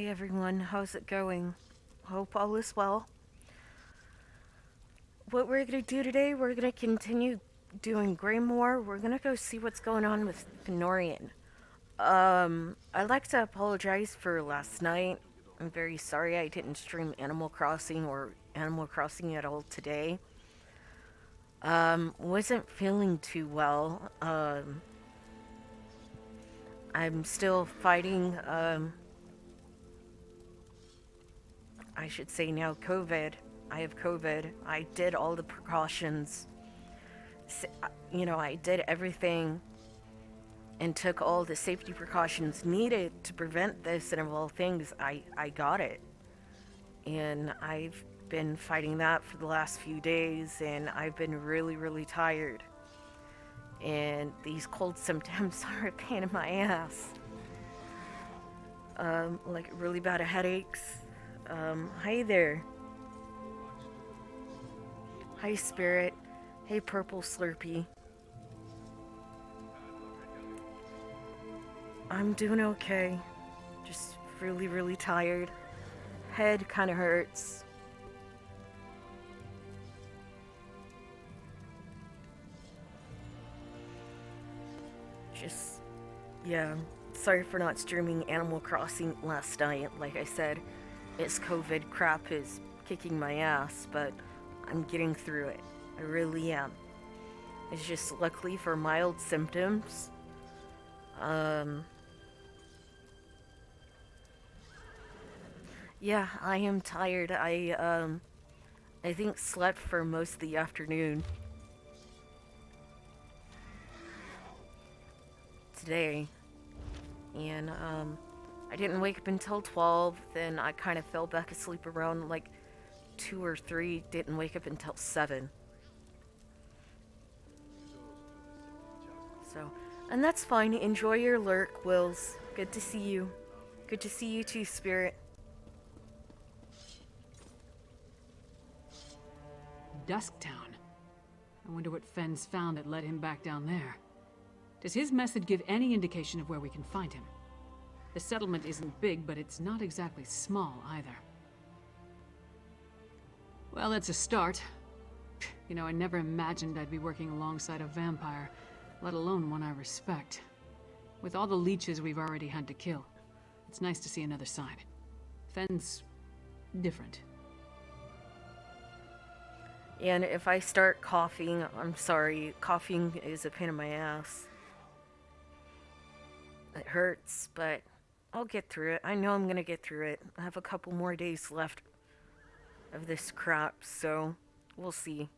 Hey everyone, how's it going? Hope all is well. What we're gonna do today, we're gonna continue doing Greymore. We're gonna go see what's going on with Fenorian. I'd like to apologize for last night. I'm very sorry I didn't stream Animal Crossing or Animal Crossing at all today. Wasn't feeling too well. I'm still fighting, I should say now COVID. I have COVID. I did all the precautions. I did everything and took all the safety precautions needed to prevent this, and of all things, I got it. And I've been fighting that for the last few days, and I've been really, really tired. And these cold symptoms are a pain in my ass. Like really bad headaches. Hi there. Hi, Spirit. Hey, Purple Slurpee. I'm doing okay. Just really, really tired. Head kind of hurts. Just, yeah. Sorry for not streaming Animal Crossing last night. Like I said, this COVID crap is kicking my ass, but I'm getting through it. I really am. It's just luckily for mild symptoms. Um, yeah, I am tired. I think slept for most of the afternoon today. And, I didn't wake up until 12, then I kind of fell back asleep around like 2 or 3, didn't wake up until 7. So, and that's fine. Enjoy your lurk, Wills. Good to see you. Good to see you too, Spirit. Dusktown. I wonder what Fenn's found that led him back down there. Does his method give any indication of where we can find him? The settlement isn't big, but it's not exactly small either. Well, that's a start. You know, I never imagined I'd be working alongside a vampire, let alone one I respect. With all the leeches we've already had to kill, it's nice to see another side. Fenn's different. And if I start coughing, I'm sorry. Coughing is a pain in my ass. It hurts, but I'll get through it. I know I'm gonna get through it. I have a couple more days left of this crap, so we'll see.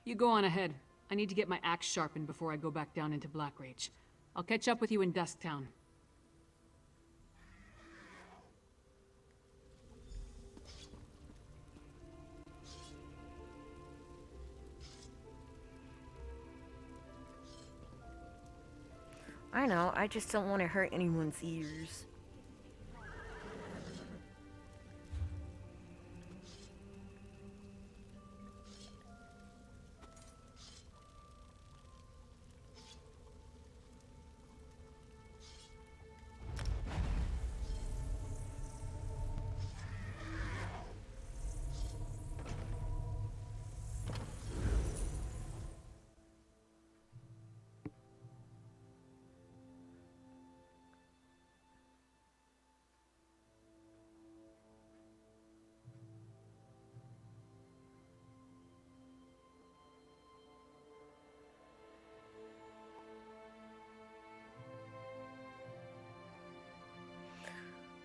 You go on ahead. I need to get my axe sharpened before I go back down into Blackrage. I'll catch up with you in Dusktown. I know, I just don't want to hurt anyone's ears.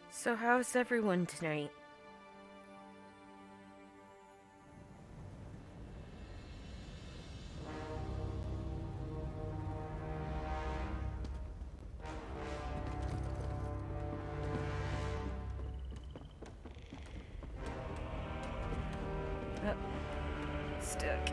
So, how's everyone tonight? Oh, stuck.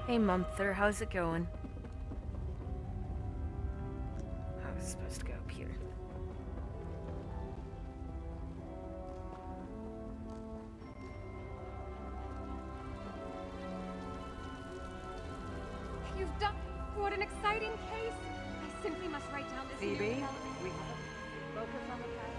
Hey, Mumther, how's it going? I was supposed to go up here. Doc, what an exciting case! I simply must write down this new Phoebe, development. we have a focus on the pattern.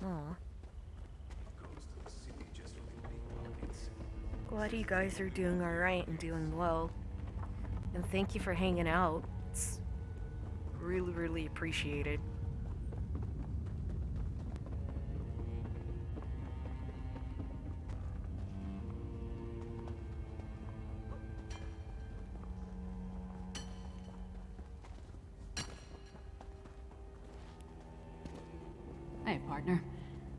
Aw. Glad you guys are doing alright and doing well. And thank you for hanging out. It's really, really appreciated. Hey, partner.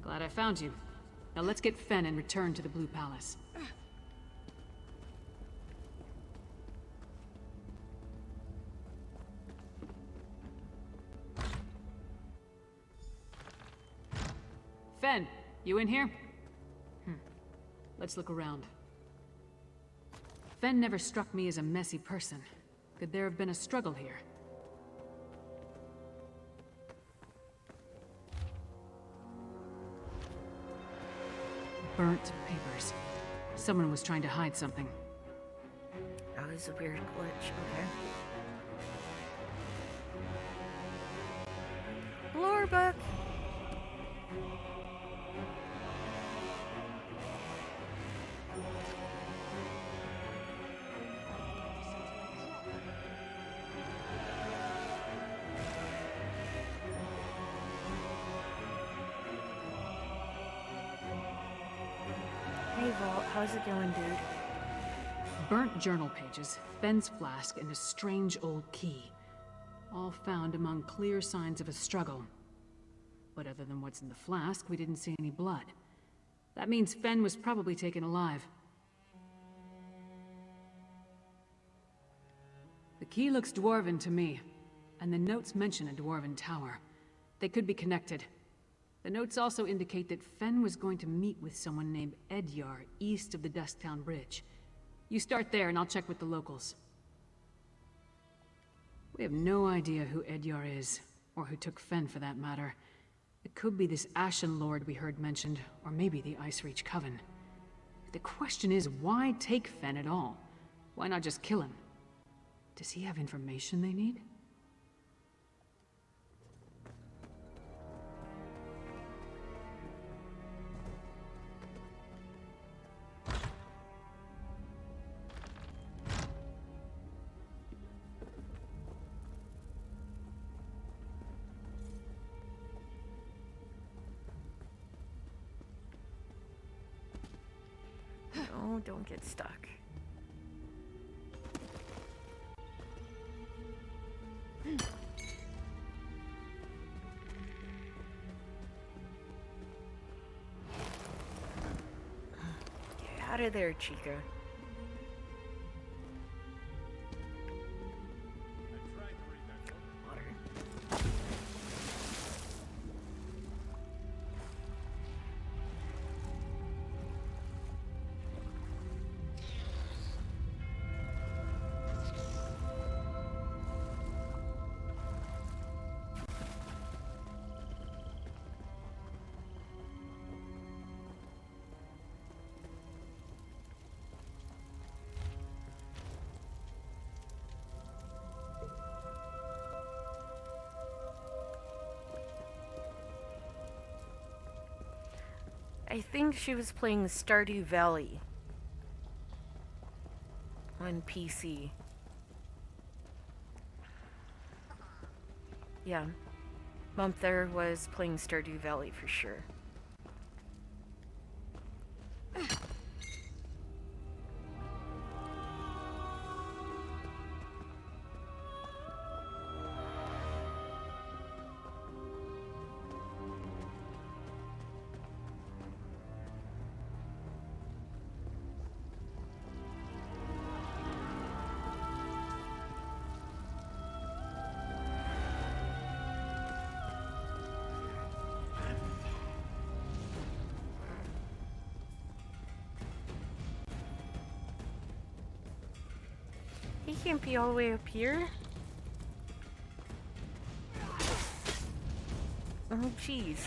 Glad I found you. Now let's get Fen and return to the Blue Palace. Fen, you in here? Let's look around. Fen never struck me as a messy person. Could there have been a struggle here? Burnt papers. Someone was trying to hide something. That was a weird glitch, okay. Lore book! Hey Vault, how's it going, dude? Burnt journal pages, Fen's flask, and a strange old key. All found among clear signs of a struggle. But other than what's in the flask, we didn't see any blood. That means Fen was probably taken alive. The key looks dwarven to me, and the notes mention a dwarven tower. They could be connected. The notes also indicate that Fen was going to meet with someone named Edyar east of the Dusktown Bridge. You start there and I'll check with the locals. We have no idea who Edyar is, or who took Fen for that matter. It could be this Ashen Lord we heard mentioned, or maybe the Ice Reach Coven. The question is, why take Fen at all? Why not just kill him? Does he have information they need? Oh, don't get stuck. Get out of there, Chica. Water. I think she was playing Stardew Valley on PC. Yeah, Mom there was playing Stardew Valley for sure. He can't be all the way up here. Oh, jeez.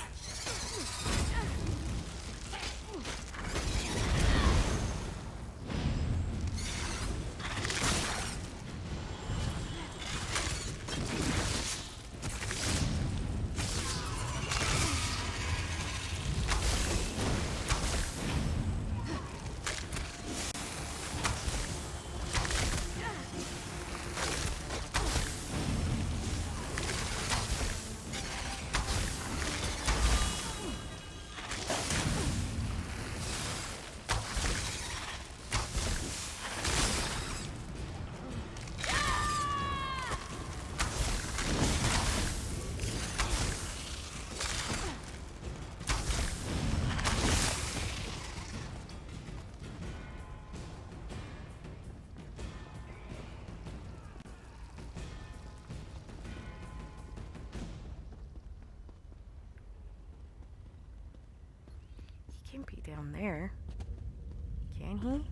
He can't be down there. Can he?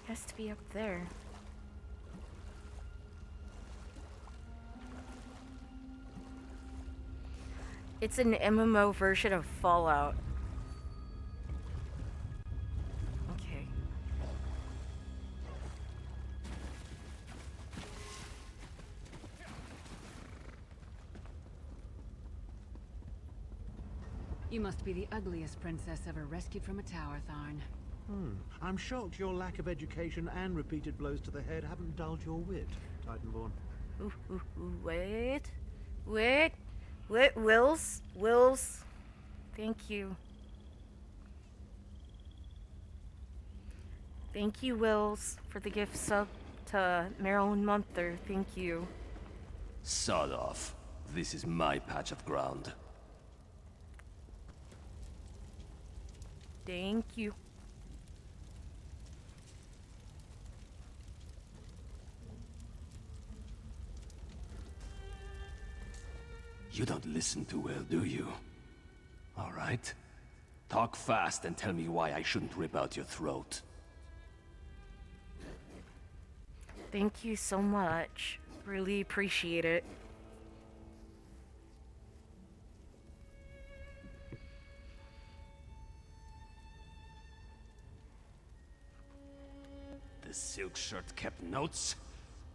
Has to be up there. It's an MMO version of Fallout. Okay. You must be the ugliest princess ever rescued from a tower, Tharn. I'm shocked your lack of education and repeated blows to the head haven't dulled your wit, Titanborn. Wait. Wills. Thank you. Thank you, Wills, for the gift sub to Marilyn Munther. Thank you. Sod off. This is my patch of ground. Thank you. You don't listen too well, do you? All right. Talk fast and tell me why I shouldn't rip out your throat. Thank you so much. Really appreciate it. The silk shirt kept notes?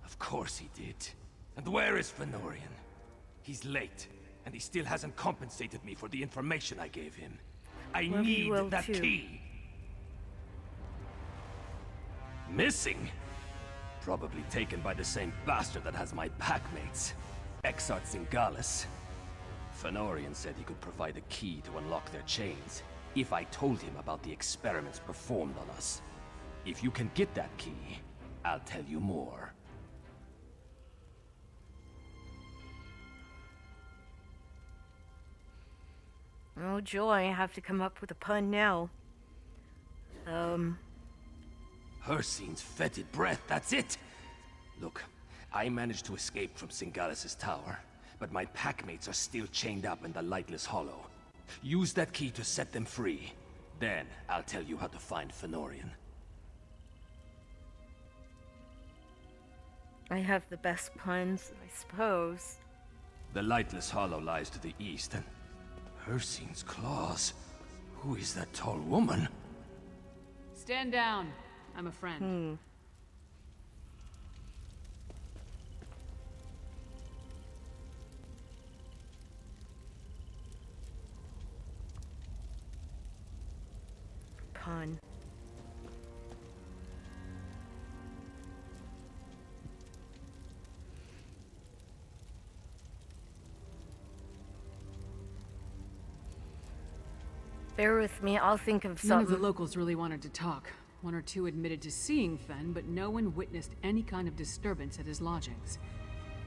Of course he did. And where is Fenorian? He's late, and he still hasn't compensated me for the information I gave him. I Love you, need Will, that too. key. Missing? Probably taken by the same bastard that has my packmates. Exart Zingalis. Fenorian said he could provide a key to unlock their chains, if I told him about the experiments performed on us. If you can get that key, I'll tell you more. Oh joy, I have to come up with a pun now. Hircine's fetid breath, that's it! Look, I managed to escape from Singalis's tower, but my packmates are still chained up in the Lightless Hollow. Use that key to set them free. Then, I'll tell you how to find Fenorian. I have the best puns, I suppose. The Lightless Hollow lies to the east, and Hircine's claws. Who is that tall woman? Stand down. I'm a friend. Pun. Bear with me, I'll think of None of the something. locals really wanted to talk. One or two admitted to seeing Fen, but no one witnessed any kind of disturbance at his lodgings.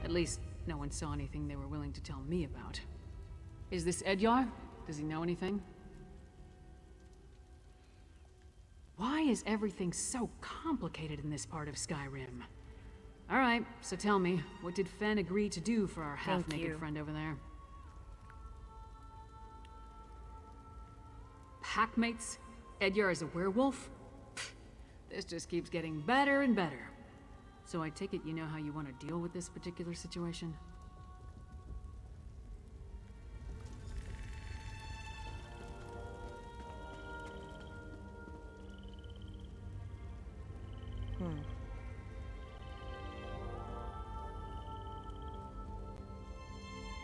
At least, no one saw anything they were willing to tell me about. Is this Edyar? Does he know anything? Why is everything so complicated in this part of Skyrim? Alright, so tell me, what did Fen agree to do for our Thank half-naked you. friend over there? Packmates? Edyar is a werewolf? Pfft, This just keeps getting better and better. So I take it you know how you want to deal with this particular situation?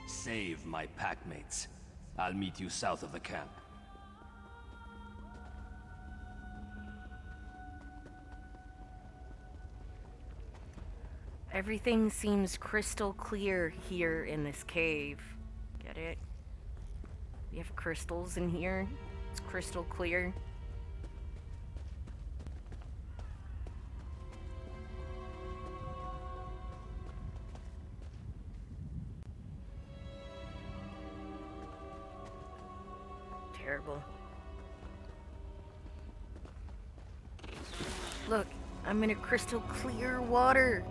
Save my packmates. I'll meet you south of the camp. Everything seems crystal clear here in this cave. Get it? We have crystals in here. It's crystal clear. Terrible. Look, I'm in a crystal clear water.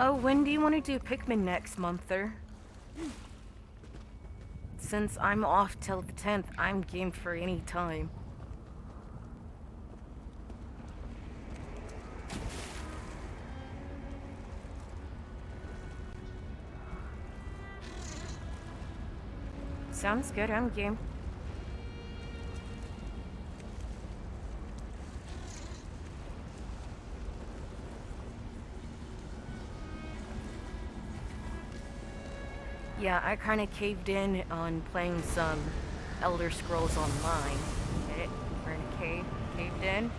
Oh, when do you want to do Pikmin next, Munther? Since I'm off till the 10th, I'm game for any time. Sounds good, I'm game. Yeah, I kind of caved in on playing some Elder Scrolls Online. Get it? We're in a cave. Caved in.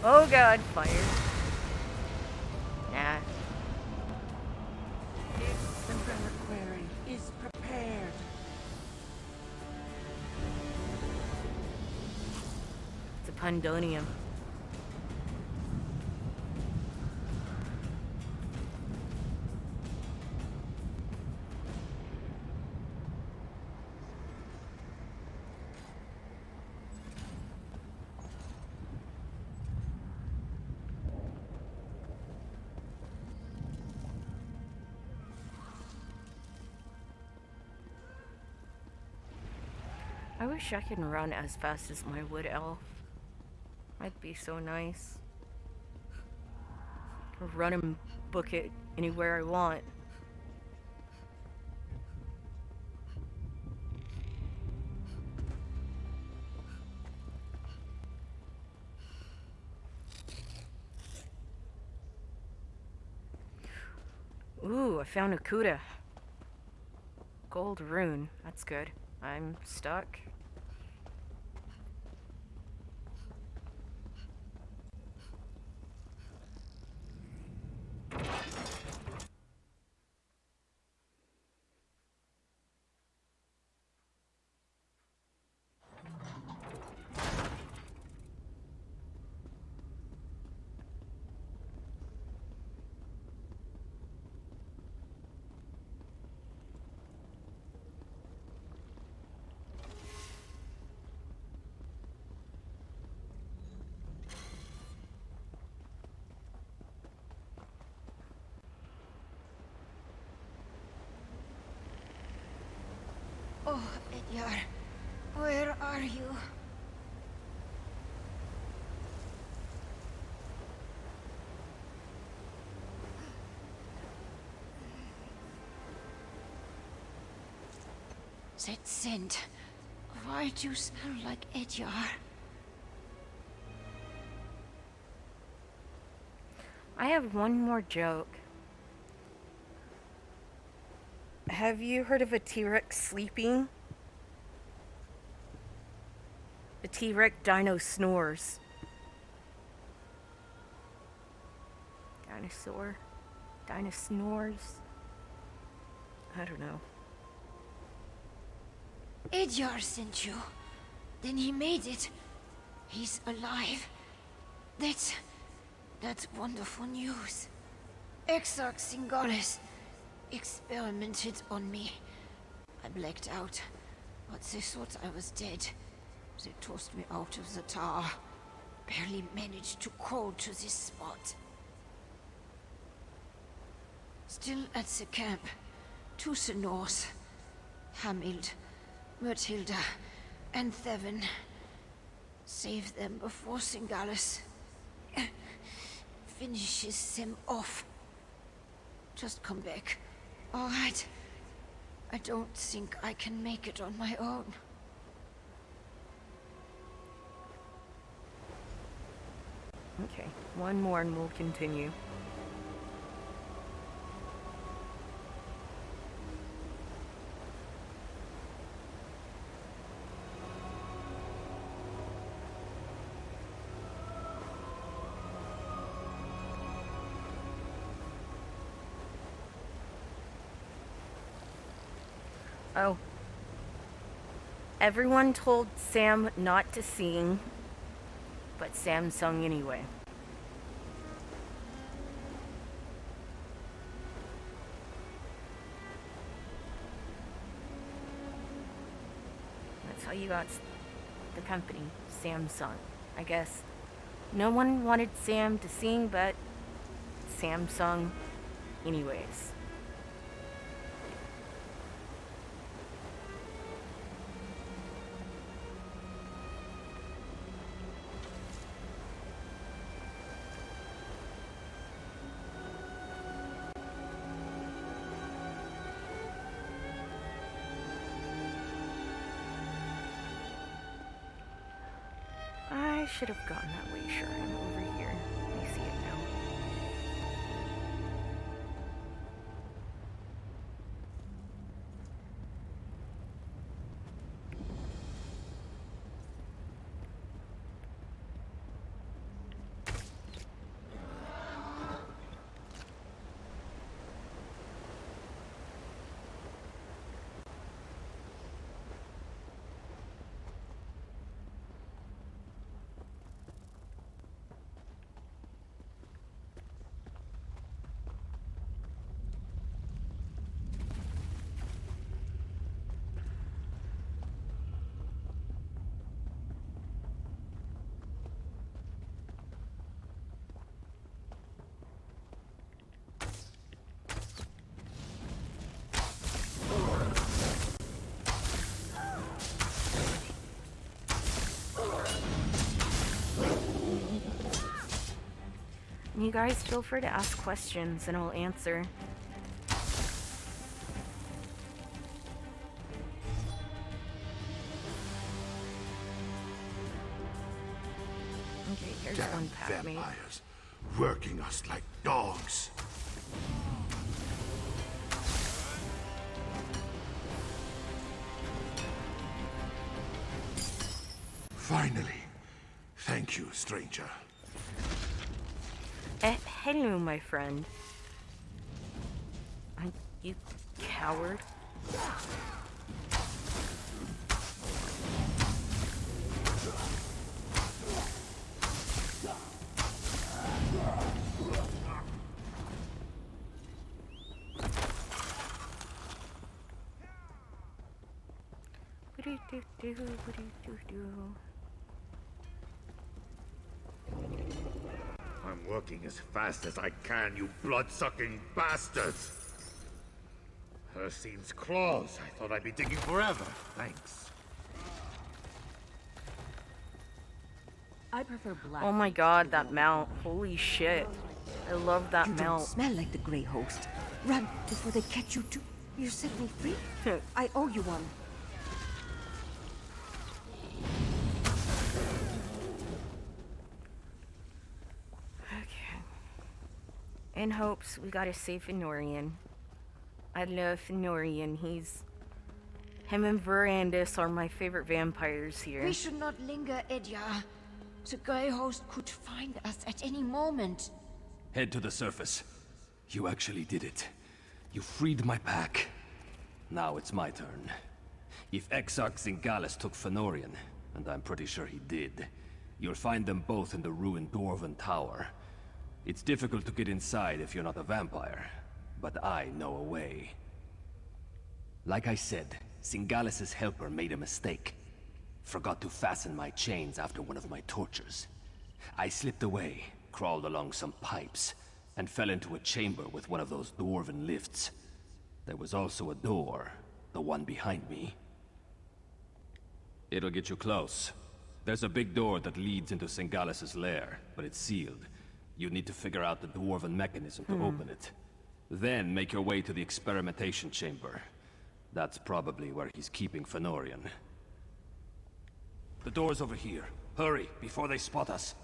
Oh god, fire. Nah. The reliquary is prepared. It's a Pundonium. I wish I could run as fast as my wood elf. That'd be so nice. Run and book it anywhere I want. Ooh, I found a Kuda. Gold rune. That's good. I'm stuck. Oh, Edyar, where are you? That scent. Why do you smell like Edyar? I have one more joke. Have you heard of a T-Rex sleeping? The T-Rex dino snores. Dinosaur? Dino snores? I don't know. Edyar sent you. Then he made it. He's alive. That's wonderful news. Exarch Singales experimented on me. I blacked out, but they thought I was dead. They tossed me out of the tower. Barely managed to crawl to this spot. Still at the camp, to the north. Hamiled, Matilda and Thevin. Save them before Singalis finishes them off. Just come back, all right? I don't think I can make it on my own. Okay, one more and we'll continue. Oh. Everyone told Sam not to sing, but Sam sung anyway. That's how you got the company, Sam sung. I guess no one wanted Sam to sing, but Sam sung anyways. I should have gone that way. Sure, I'm over here. I see it now. You guys feel free to ask questions and I'll answer. Okay, here's Damn one pack mate. vampires, working us like dogs. Finally. Thank you, stranger. Hello, my friend. You coward. I'm working as fast as I can, you blood-sucking bastards! Hircine's claws. I thought I'd be digging forever. Thanks. I prefer black. Oh my god, that mount. Holy shit. I love that You don't mount. smell like the Grey Host. Run before they catch you too. You set me free. I owe you one. Okay. In hopes, we gotta save Fenorian. I love Fenorian. Him and Verandis are my favorite vampires here. We should not linger, Edya. The Grey Host could find us at any moment. Head to the surface. You actually did it. You freed my pack. Now it's my turn. If Exarch Zingalis took Fenorian, and I'm pretty sure he did, you'll find them both in the ruined Dwarven Tower. It's difficult to get inside if you're not a vampire, but I know a way. Like I said, Zingalis' helper made a mistake. Forgot to fasten my chains after one of my tortures. I slipped away, crawled along some pipes, and fell into a chamber with one of those dwarven lifts. There was also a door, the one behind me. It'll get you close. There's a big door that leads into Singalis's lair, but it's sealed. You need to figure out the dwarven mechanism to open it. Then make your way to the experimentation chamber. That's probably where he's keeping Fenorian. The door's over here. Hurry, before they spot us.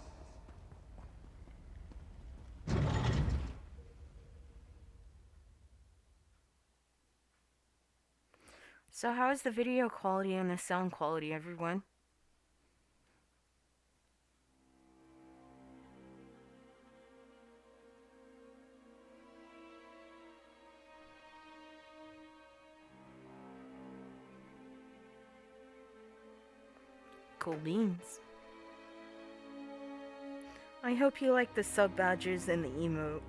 So how is the video quality and the sound quality, everyone? Cool beans. I hope you like the sub badges and the emote.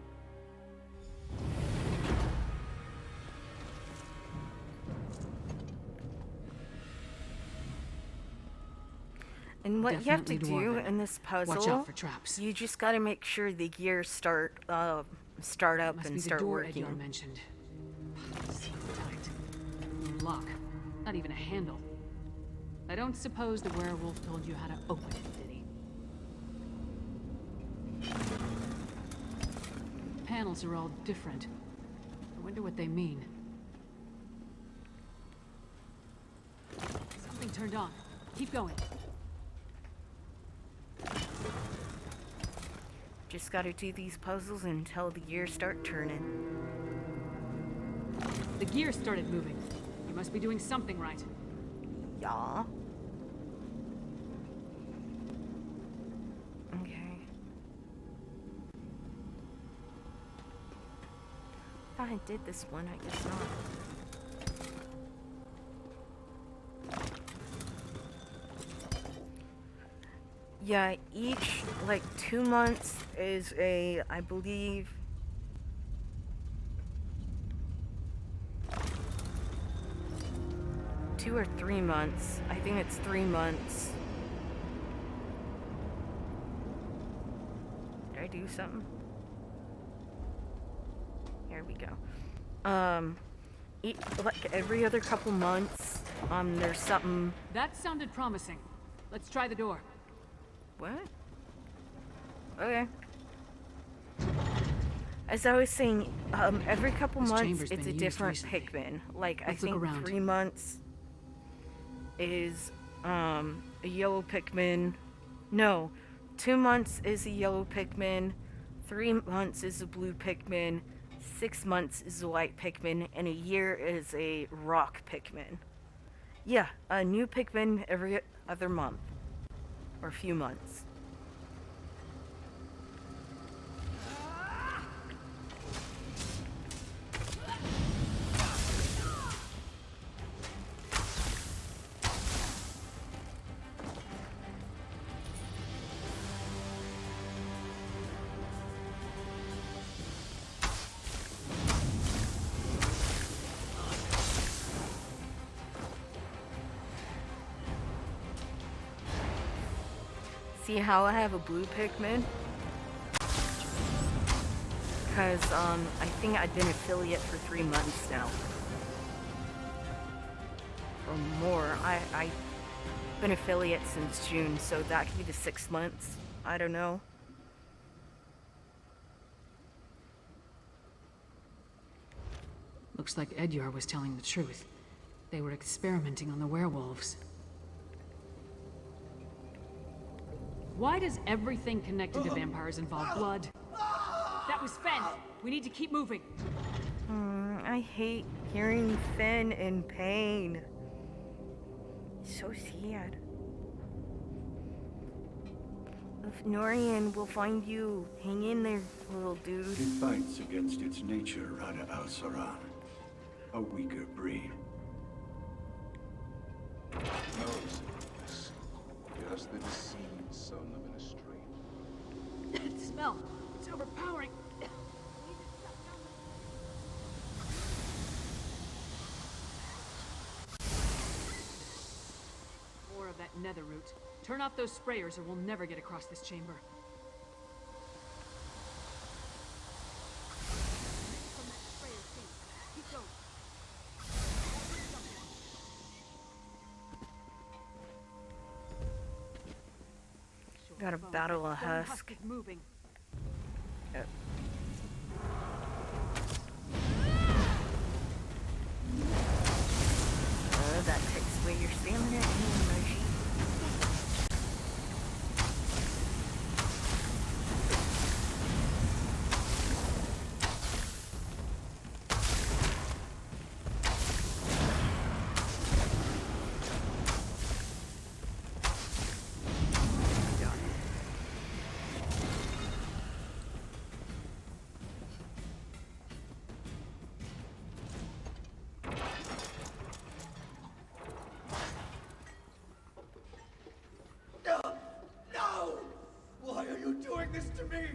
And what you have to Definitely do dwarven. in this puzzle, Watch out for traps. you just gotta make sure the gears start up Must and be the start door working. Edgar mentioned. So tight. No lock. Not even a handle. I don't suppose the werewolf told you how to open it, did he? Panels are all different. I wonder what they mean. Something turned on. Keep going. Just gotta do these puzzles until the gears start turning. The gears started moving. You must be doing something right. Yeah. Okay. Thought I did this one, I guess not. Yeah, each, like, 2 months is a, I believe... Two or 3 months. I think it's 3 months. Did I do something? Here we go. Like every other couple months, there's something. That sounded promising. Let's try the door. What? Okay. As I was saying, every couple This months chamber's it's a been used different recently. Pikmin. Like I Let's look think around. 3 months is a yellow Pikmin. No, 2 months is a yellow Pikmin. 3 months is a blue Pikmin. 6 months is a white Pikmin, and a year is a rock Pikmin. Yeah, a new Pikmin every other month. Or few months. See how I have a blue Pikmin? Because, I think I've been affiliate for 3 months now. Or more. I've been affiliate since June, so that could be the 6 months. I don't know. Looks like Edgar was telling the truth. They were experimenting on the werewolves. Why does everything connected to vampires involve blood? That was Fen! We need to keep moving. I hate hearing Finn in pain. So sad. If Norian will find you, hang in there, little dude. It fights against its nature, Rada al-Saran. A weaker breed. Just the deceived son of an estranged. That smell! It's overpowering! More of that nether root. Turn off those sprayers or we'll never get across this chamber. From that sprayer thing. Keep going. Gotta battle a husk. is moving. Yep. That takes away your stamina and energy. No! Why are you doing this to me?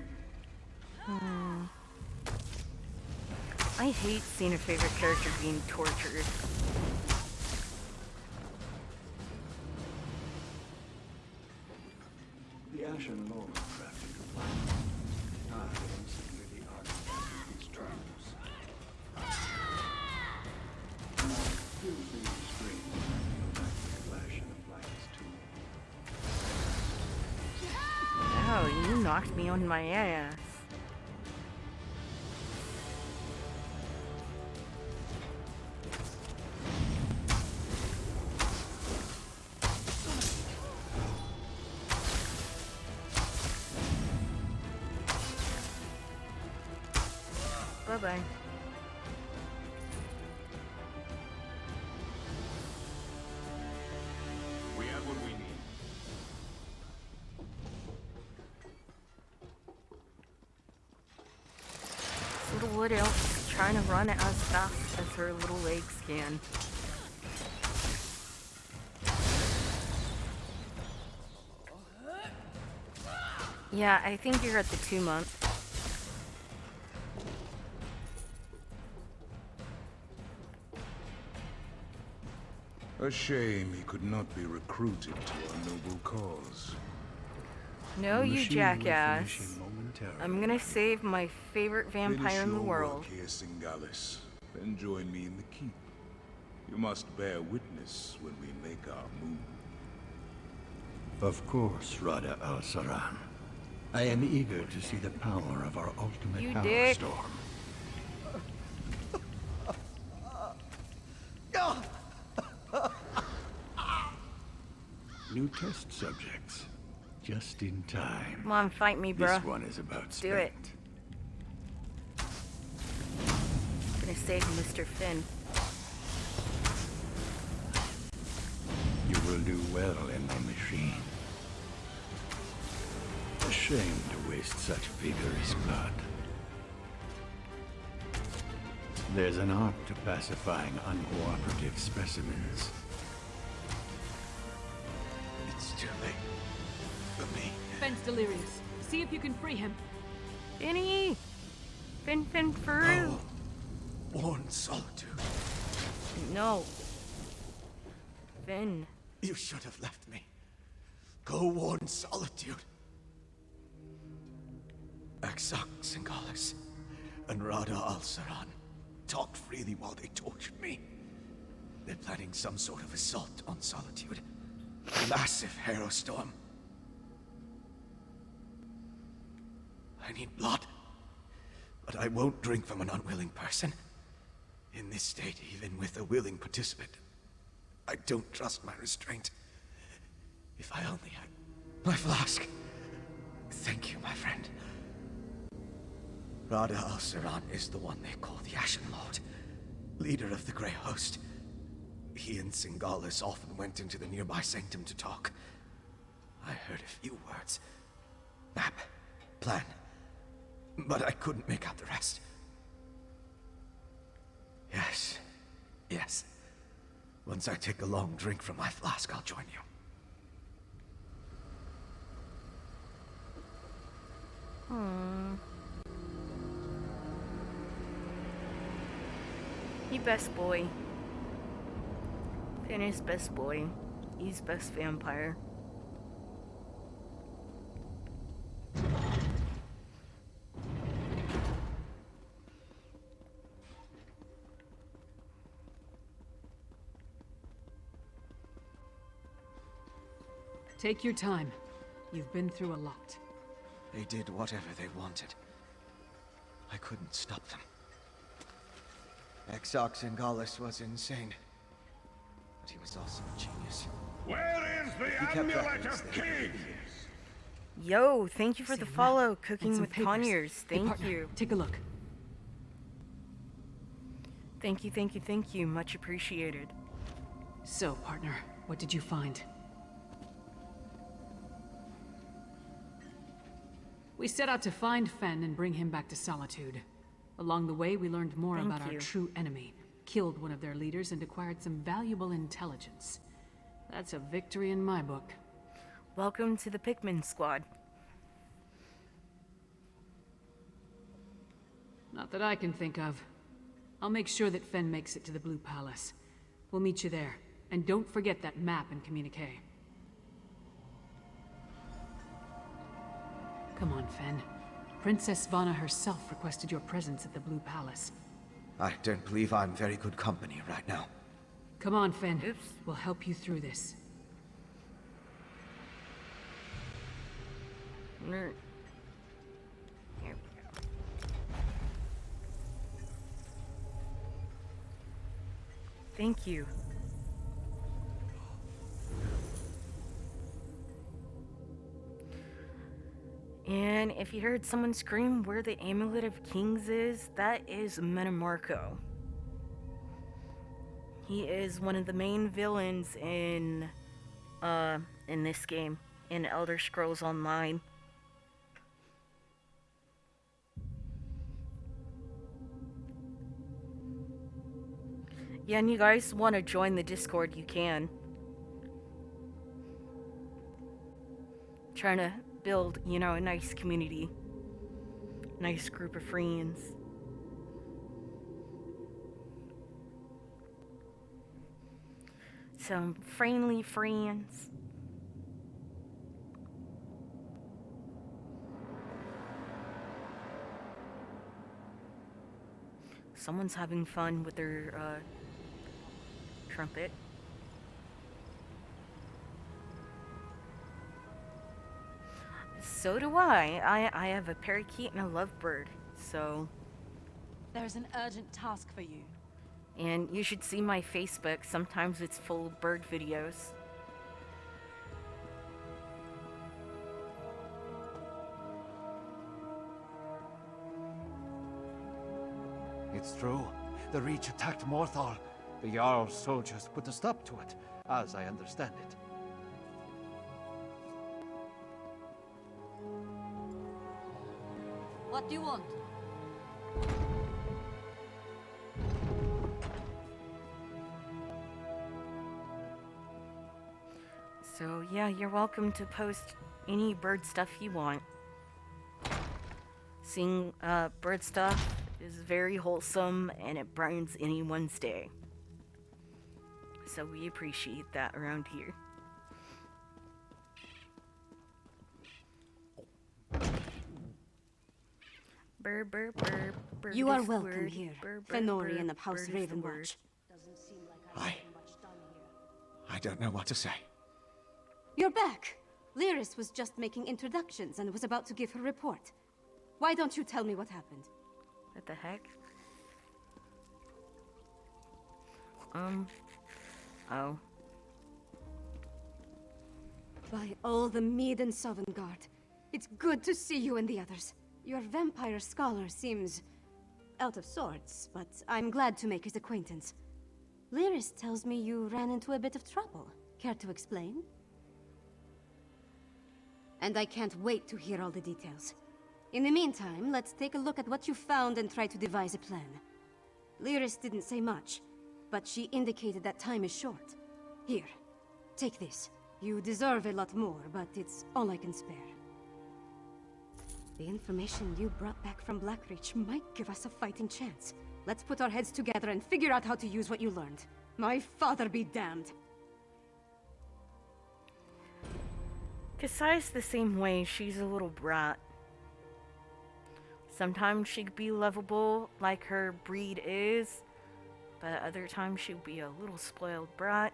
I hate seeing a favorite character being tortured. The Ashen Lord crafted a plan. I am simply the architect of these trials. Now, feel free to scream when you feel like the flash and apply his tool. Oh, you knocked me on my ass. Bye-bye. We have what we need. This little wood elf is trying to run as fast as her little legs can. Yeah, I think you're at the 2-month. A shame he could not be recruited to our noble cause. No, The you machine will jackass. finish him momentarily. I'm gonna save my favorite vampire Finish in the your world. work here, Singalis. Then join me in the keep. You must bear witness when we make our move. Of course, Rada al-Saran. I am eager to see the power of our ultimate You power dick. storm. New test subjects. Just in time. Come on, fight me, bruh. This one is about Do it. spent. I'm gonna save Mr. Finn. You will do well in my machine. A shame to waste such vigorous blood. There's an art to pacifying uncooperative specimens. It's too late for me. Ben's delirious. See if you can free him. Finny! Finn, Peru! Born solitude. No. Finn. You should have left me. Go warn solitude. Exarch Singalis and Rada al-Saran talked freely while they tortured me. They're planning some sort of assault on solitude. A massive hero storm. I need blood, but I won't drink from an unwilling person. In this state, even with a willing participant, I don't trust my restraint. If I only had my flask. Thank you, my friend. Rada al-Saran is the one they call the Ashen Lord, leader of the Grey Host. He and Singalis often went into the nearby sanctum to talk. I heard a few words. Map, plan, but I couldn't make out the rest. Yes. Once I take a long drink from my flask, I'll join you. He best boy. Finn is best boy. He's best vampire. Take your time. You've been through a lot. They did whatever they wanted. I couldn't stop them. Exox Ingalis was insane. But he was also a genius. Where is the He kept amulet records of that- kings? Yo, thank you for the Same follow, map and Cooking some with papers. Conyers. Hey, Thank partner, you. take a look. Thank you, thank you, thank you. Much appreciated. So, partner, what did you find? We set out to find Fen and bring him back to Solitude. Along the way, we learned more Thank about our you. true enemy, killed one of their leaders, and acquired some valuable intelligence. That's a victory in my book. Welcome to the Pikmin Squad. Not that I can think of. I'll make sure that Fen makes it to the Blue Palace. We'll meet you there. And don't forget that map and communique. Come on, Fen. Princess Svana herself requested your presence at the Blue Palace. I don't believe I'm very good company right now. Come on, Fen. Oops. We'll help you through this. Here we go. Thank you. And if you heard someone scream where the Amulet of Kings is, that is Metamarco. He is one of the main villains in this game, in Elder Scrolls Online. Yeah, and you guys want to join the Discord, you can. Trying to build, you know, a nice community. Nice group of friends. Some friendly friends. Someone's having fun with their trumpet. So do I. I have a parakeet and a lovebird, so... There's an urgent task for you. And you should see my Facebook. Sometimes it's full of bird videos. It's true. The Reach attacked Morthal. The Jarl's soldiers put a stop to it, as I understand it. What do you want? So yeah, you're welcome to post any bird stuff you want. Seeing bird stuff is very wholesome and it brightens anyone's day. So we appreciate that around here. Burr, burr, burr, bird You are is the welcome word. here, Burr, burr, Fenorian burr, of House bird is the word. Ravenwatch. I don't know what to say. You're back. Lyris was just making introductions and was about to give her report. Why don't you tell me what happened? What the heck? Oh. By all the Mead and Sovngarde, it's good to see you and the others. Your vampire scholar seems out of sorts, but I'm glad to make his acquaintance. Lyris tells me you ran into a bit of trouble. Care to explain? And I can't wait to hear all the details. In the meantime, let's take a look at what you found and try to devise a plan. Lyris didn't say much, but she indicated that time is short. Here, take this. You deserve a lot more, but it's all I can spare. The information you brought back from Blackreach might give us a fighting chance. Let's put our heads together and figure out how to use what you learned. My father be damned. Kasai's the same way. She's a little brat. Sometimes she could be lovable like her breed is, but other times she'll be a little spoiled brat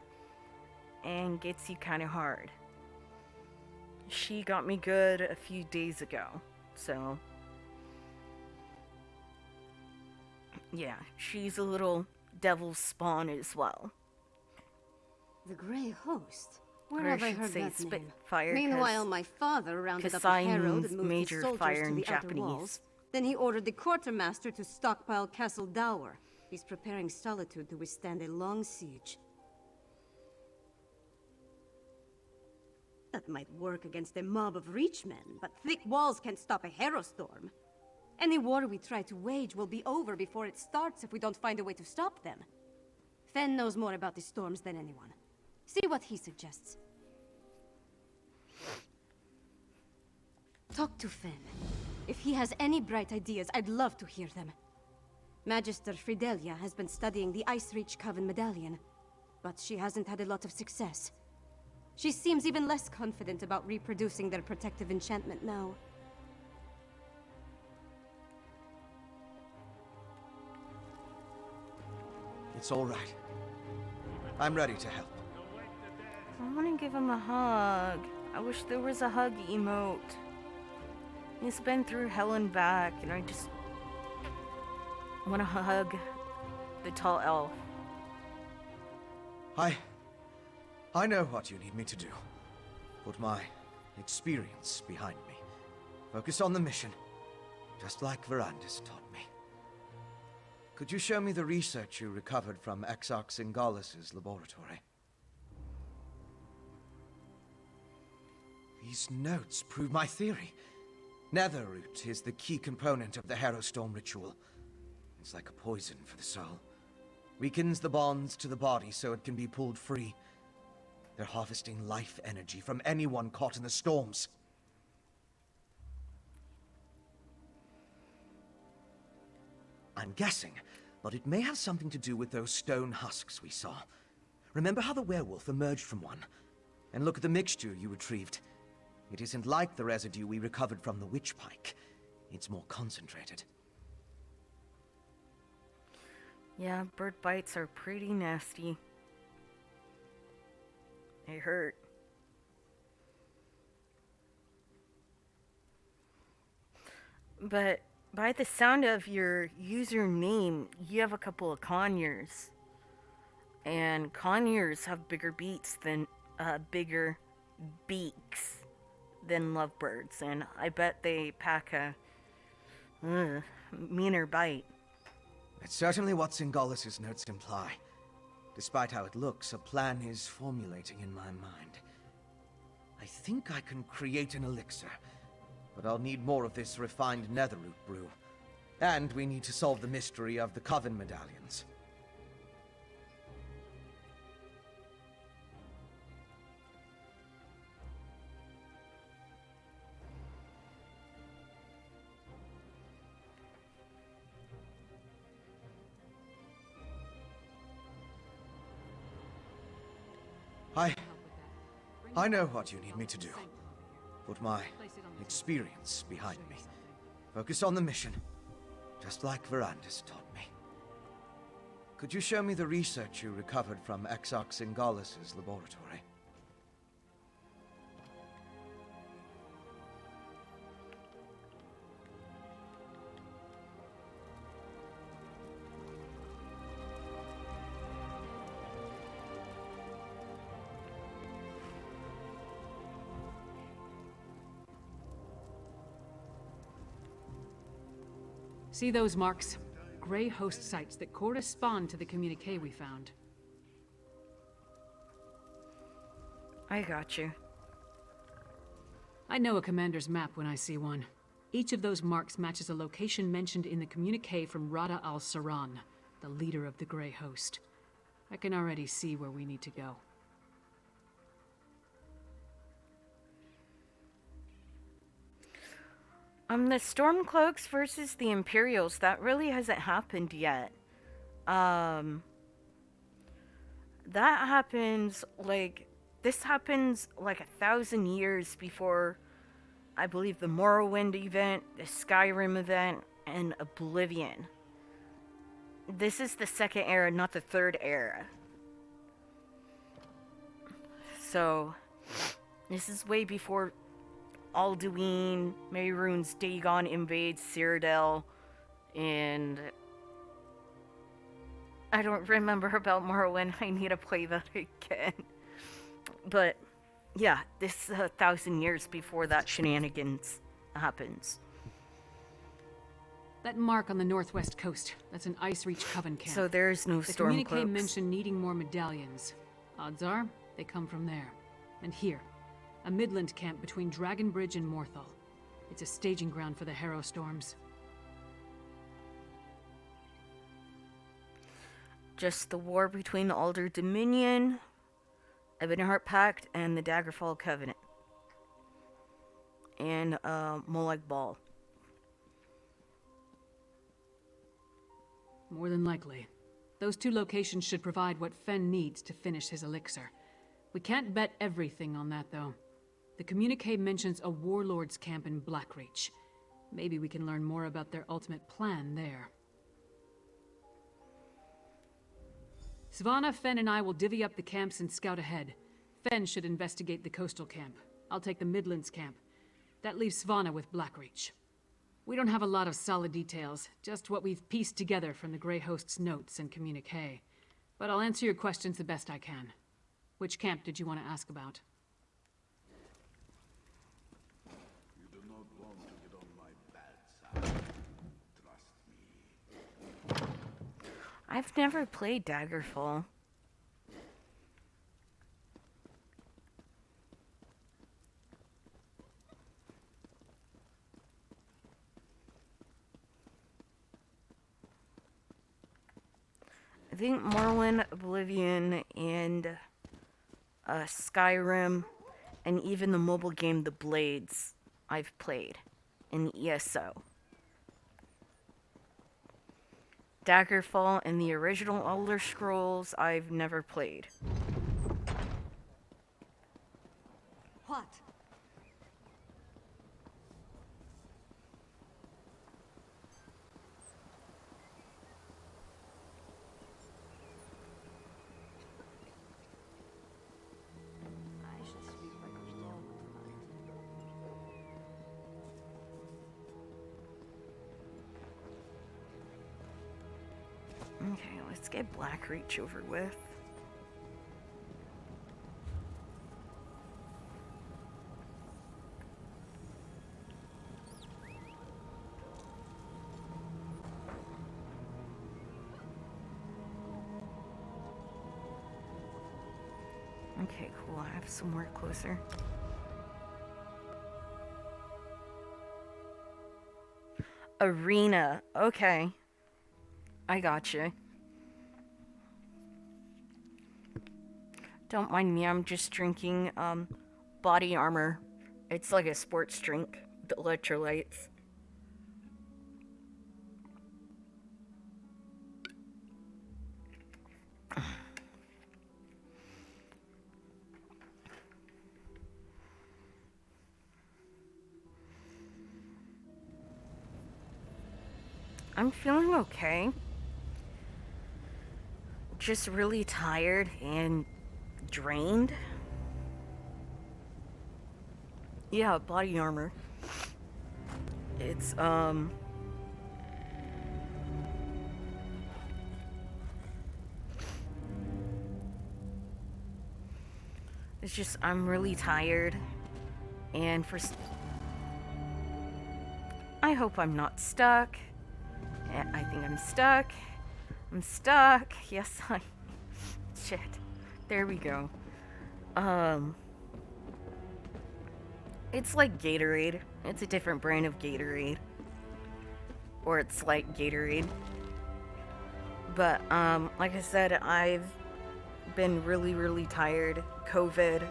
and gets you kind of hard. she got me good a few days ago. So, yeah, she's a little devil spawn as well. The Grey Host? Where Or I have I should heard say that name? Spitfire, Meanwhile, my father rounded up a Kasai herald means and moved his major soldiers fire to in the outer Japanese. walls. Then he ordered the quartermaster to stockpile Castle Dower. He's preparing Solitude to withstand a long siege. That might work against a mob of Reachmen, but thick walls can't stop a Herostorm. Any war we try to wage will be over before it starts if we don't find a way to stop them. Fen knows more about the storms than anyone. See what he suggests. Talk to Fen. If he has any bright ideas, I'd love to hear them. Magister Fridelia has been studying the Ice Reach Coven medallion, but she hasn't had a lot of success. She seems even less confident about reproducing their protective enchantment now. It's all right. I'm ready to help. I want to give him a hug. I wish there was a hug emote. He's been through hell and back, and I just want to hug the tall elf. I know what you need me to do. Put my experience behind me. Focus on the mission, just like Verandis taught me. Could you show me the research you recovered from Exarch Singalis' laboratory? These notes prove my theory. Netherroot is the key component of the Herostorm ritual. It's like a poison for the soul. Weakens the bonds to the body so it can be pulled free. They're harvesting life energy from anyone caught in the storms. I'm guessing, but it may have something to do with those stone husks we saw. Remember how the werewolf emerged from one? And look at the mixture you retrieved. It isn't like the residue we recovered from the witch pike. It's more concentrated. Yeah, bird bites are pretty nasty. They hurt. But by the sound of your username, you have a couple of conures. And conures have bigger beaks than lovebirds, and I bet they pack a meaner bite. It's certainly what Singalis' notes imply. Despite how it looks, a plan is formulating in my mind. I think I can create an elixir, but I'll need more of this refined netherroot brew. And we need to solve the mystery of the Coven medallions. I know what you need me to do. Put my experience behind me. Focus on the mission, just like Verandis taught me. Could you show me the research you recovered from Exarch Singalis' laboratory? See those marks? Grey Host sites that correspond to the communique we found. I got you. I know a commander's map when I see one. Each of those marks matches a location mentioned in the communique from Rada al-Saran, the leader of the Grey Host. I can already see where we need to go. The Stormcloaks versus the Imperials, that really hasn't happened yet. That happens, this happens 1,000 years before, I believe, the Morrowind event, the Skyrim event, and Oblivion. This is the second era, not the third era. So, this is way before Alduin, Mehrunes, Dagon invades Cyrodiil, and I don't remember about Morrowind. I need to play that again. But yeah, this is 1,000 years before that shenanigans happens. That mark on the northwest coast, that's an Ice Reach Coven camp. So there's no the storm communique cloaks. mentioned needing more medallions. Odds are, they come from there. And here, a Midland camp between Dragonbridge and Morthal. It's a staging ground for the Harrow Storms. Just the war between the Alder Dominion, Ebonheart Pact, and the Daggerfall Covenant. And Molag Bal. More than likely. Those two locations should provide what Fen needs to finish his elixir. We can't bet everything on that, though. The communique mentions a warlord's camp in Blackreach. Maybe we can learn more about their ultimate plan there. Svanna, Fen, and I will divvy up the camps and scout ahead. Fen should investigate the coastal camp. I'll take the Midlands camp. That leaves Svanna with Blackreach. We don't have a lot of solid details, just what we've pieced together from the Grey Host's notes and communique. But I'll answer your questions the best I can. Which camp did you want to ask about? You do not want to get on my bad side. Trust me. I've never played Daggerfall. I think Morrowind, Oblivion, and Skyrim, and even the mobile game The Blades I've played in ESO. Daggerfall and the original Elder Scrolls I've never played. What? Okay, let's get Blackreach over with. Okay, cool. I have somewhere closer. Arena. Okay. I gotcha. Don't mind me, I'm just drinking body armor. It's like a sports drink, the electrolytes. I'm feeling okay. Just really tired and drained. Yeah, body armor. It's it's just I'm really tired, and I hope I'm not stuck. I think I'm stuck. I'm stuck. Yes, shit. There we go. It's like Gatorade. It's a different brand of Gatorade. Or it's like Gatorade. But, like I said, I've been really, really tired. COVID.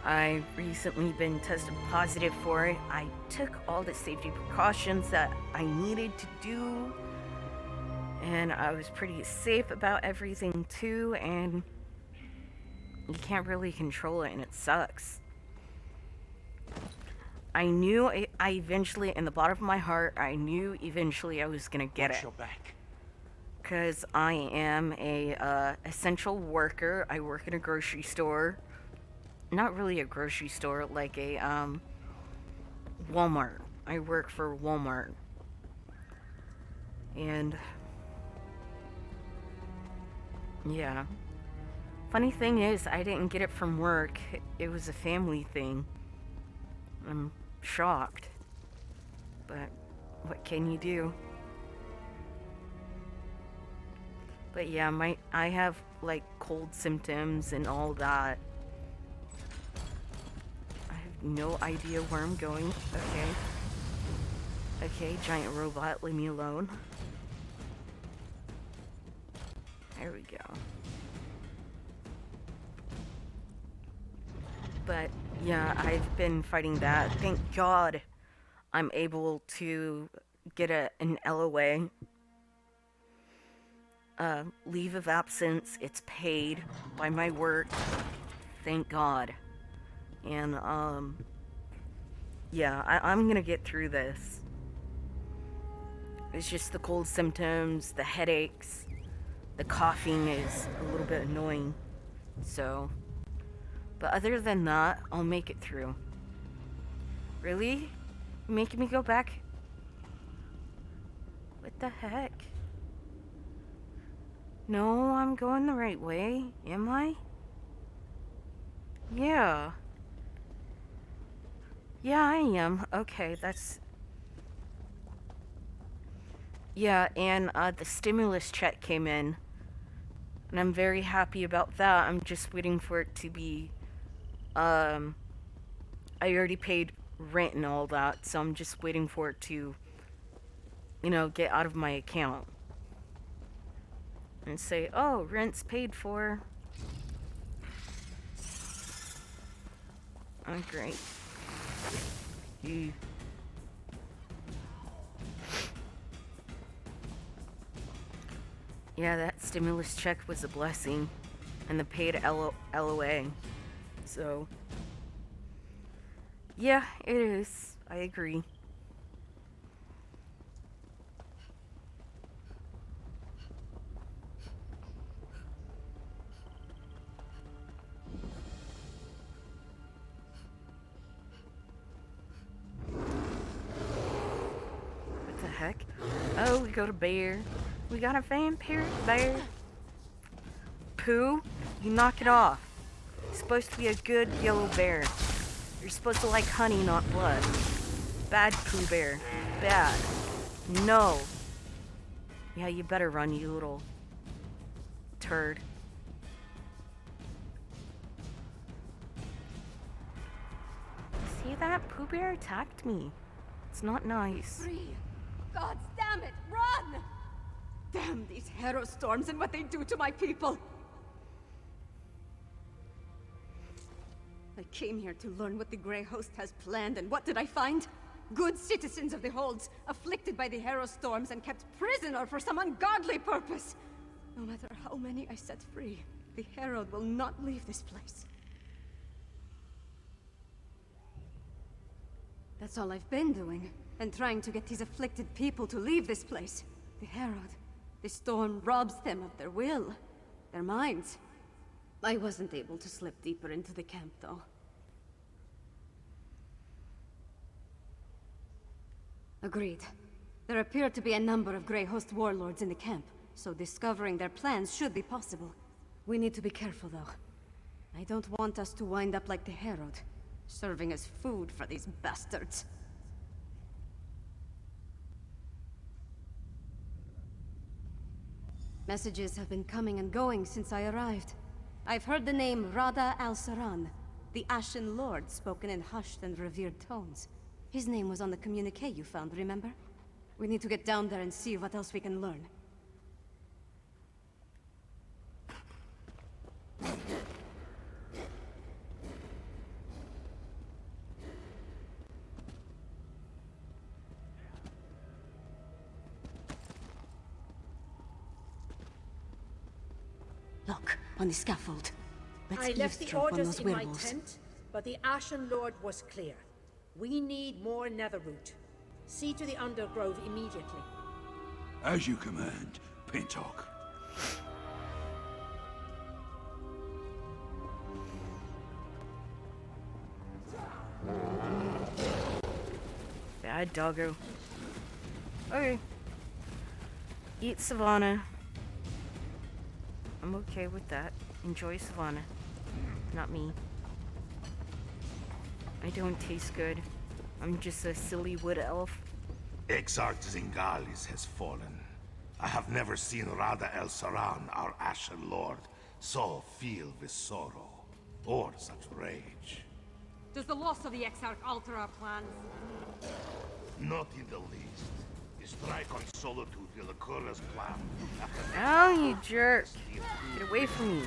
I've recently been tested positive for it. I took all the safety precautions that I needed to do. And I was pretty safe about everything too, and you can't really control it, and it sucks. I knew I eventually, in the bottom of my heart, I knew eventually I was gonna get it. Because I am a essential worker. I work in a grocery store. not really a grocery store, like a Walmart. I work for Walmart. And yeah. Funny thing is, I didn't get it from work. It was a family thing. I'm shocked. But what can you do? But yeah, I have like cold symptoms and all that. I have no idea where I'm going. Okay. Okay, giant robot, leave me alone. There we go. But yeah, I've been fighting that. Thank God I'm able to get an LOA. Leave of absence. It's paid by my work. Thank God. And, yeah, I'm gonna get through this. It's just the cold symptoms, the headaches, the coughing is a little bit annoying. So, but other than that, I'll make it through. Really? You making me go back? What the heck? No, I'm going the right way. Am I? Yeah. Yeah, I am. Okay, that's... Yeah, and the stimulus check came in. And I'm very happy about that. I'm just waiting for it to be... I already paid rent and all that, so I'm just waiting for it to, you know, get out of my account. And say, oh, rent's paid for. Oh, great. Yeah, that stimulus check was a blessing. And the paid LOA. So, yeah, it is. I agree. What the heck? Oh, we got a bear. We got a vampire bear. Pooh, you knock it off. It's supposed to be a good yellow bear. You're supposed to like honey, not blood. Bad Pooh Bear. Bad. No. Yeah, you better run, you little turd. See that? Pooh Bear attacked me. It's not nice. Free! God damn it! Run! Damn these hero storms and what they do to my people! I came here to learn what the Grey Host has planned, and what did I find? Good citizens of the Holds, afflicted by the hero storms and kept prisoner for some ungodly purpose. No matter how many I set free, the Herald will not leave this place. That's all I've been doing, and trying to get these afflicted people to leave this place. The Herald, the storm robs them of their will, their minds. I wasn't able to slip deeper into the camp, though. Agreed. There appear to be a number of Grey Host warlords in the camp, so discovering their plans should be possible. We need to be careful, though. I don't want us to wind up like the Herald, serving as food for these bastards. Messages have been coming and going since I arrived. I've heard the name Rada al-Saran, the Ashen Lord, spoken in hushed and revered tones. His name was on the communique you found, remember? We need to get down there and see what else we can learn. Look, on the scaffold. Let's I left the eavesdrop on orders those in my werewolves. tent, but the Ashen Lord was clear. We need more netherroot. See to the undergrowth immediately. As you command, Pintock. Bad doggo. Okay. Eat Savannah. I'm okay with that. Enjoy Savannah. Not me. I don't taste good. I'm just a silly wood elf. Exarch Zingalis has fallen. I have never seen Rada El Saran, our Ashen Lord, so filled with sorrow, or such rage. Does the loss of the Exarch alter our plans? Not in the least. The strike on Solitude will occur as planned. Oh, you jerk. Get away from me.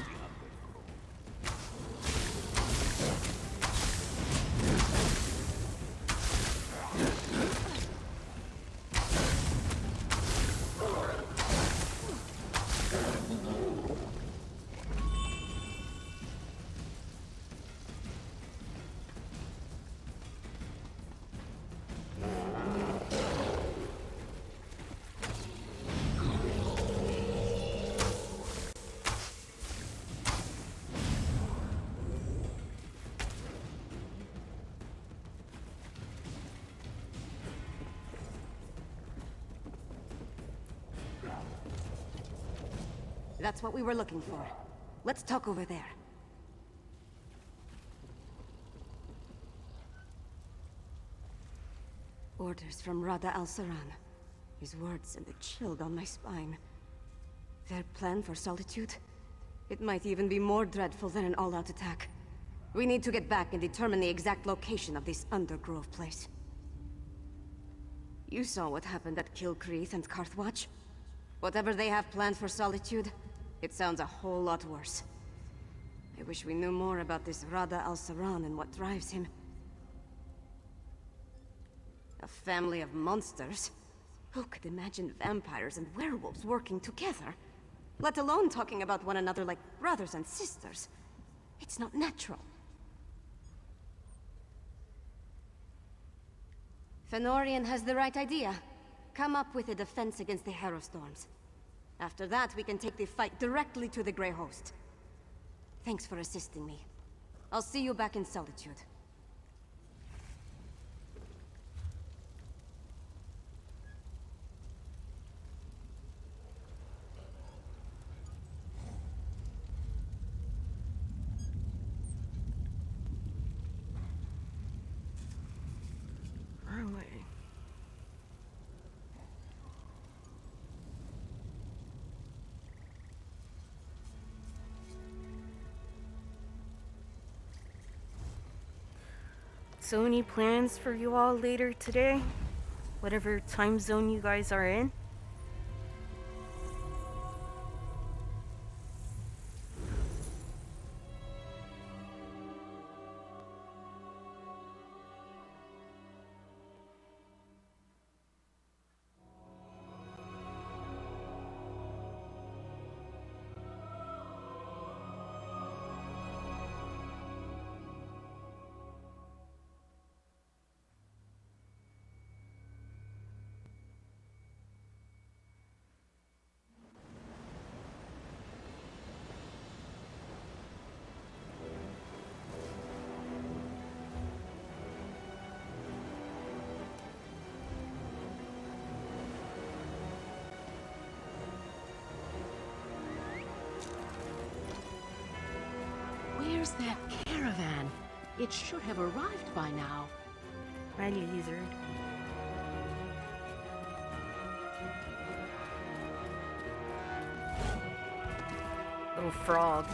That's what we were looking for. Let's talk over there. Orders from Rada al-Saran. His words sent a chill down my spine. Their plan for Solitude? It might even be more dreadful than an all-out attack. We need to get back and determine the exact location of this Undergrove place. You saw what happened at Kilcreath and Carthwatch. Whatever they have planned for Solitude, it sounds a whole lot worse. I wish we knew more about this Rada al-Saran and what drives him. A family of monsters? Who could imagine vampires and werewolves working together? Let alone talking about one another like brothers and sisters. It's not natural. Fenorian has the right idea. Come up with a defense against the Harrowstorms. After that, we can take the fight directly to the Grey Host. Thanks for assisting me. I'll see you back in Solitude. Wrong way. So any plans for you all later today? Whatever time zone you guys are in? Where's that caravan? It should have arrived by now. My lizard. Little frog.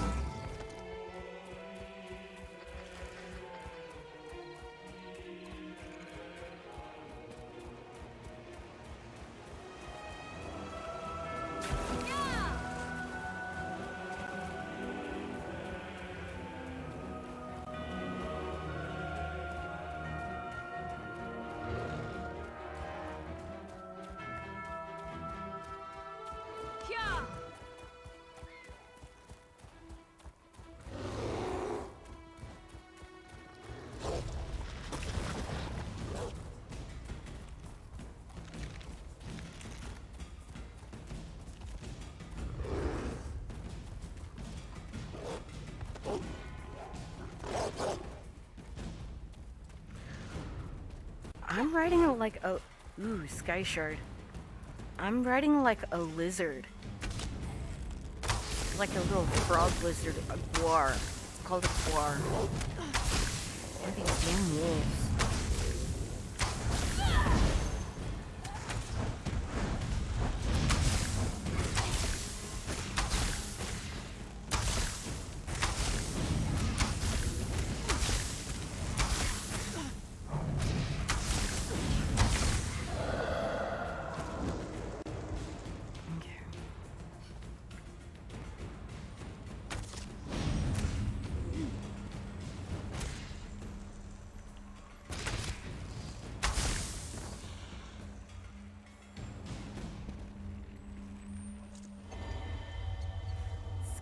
I'm riding it like a... Ooh, Sky Shard. I'm riding like a lizard. Like a little frog lizard, a guar. It's called a guar. What are these damn wolves?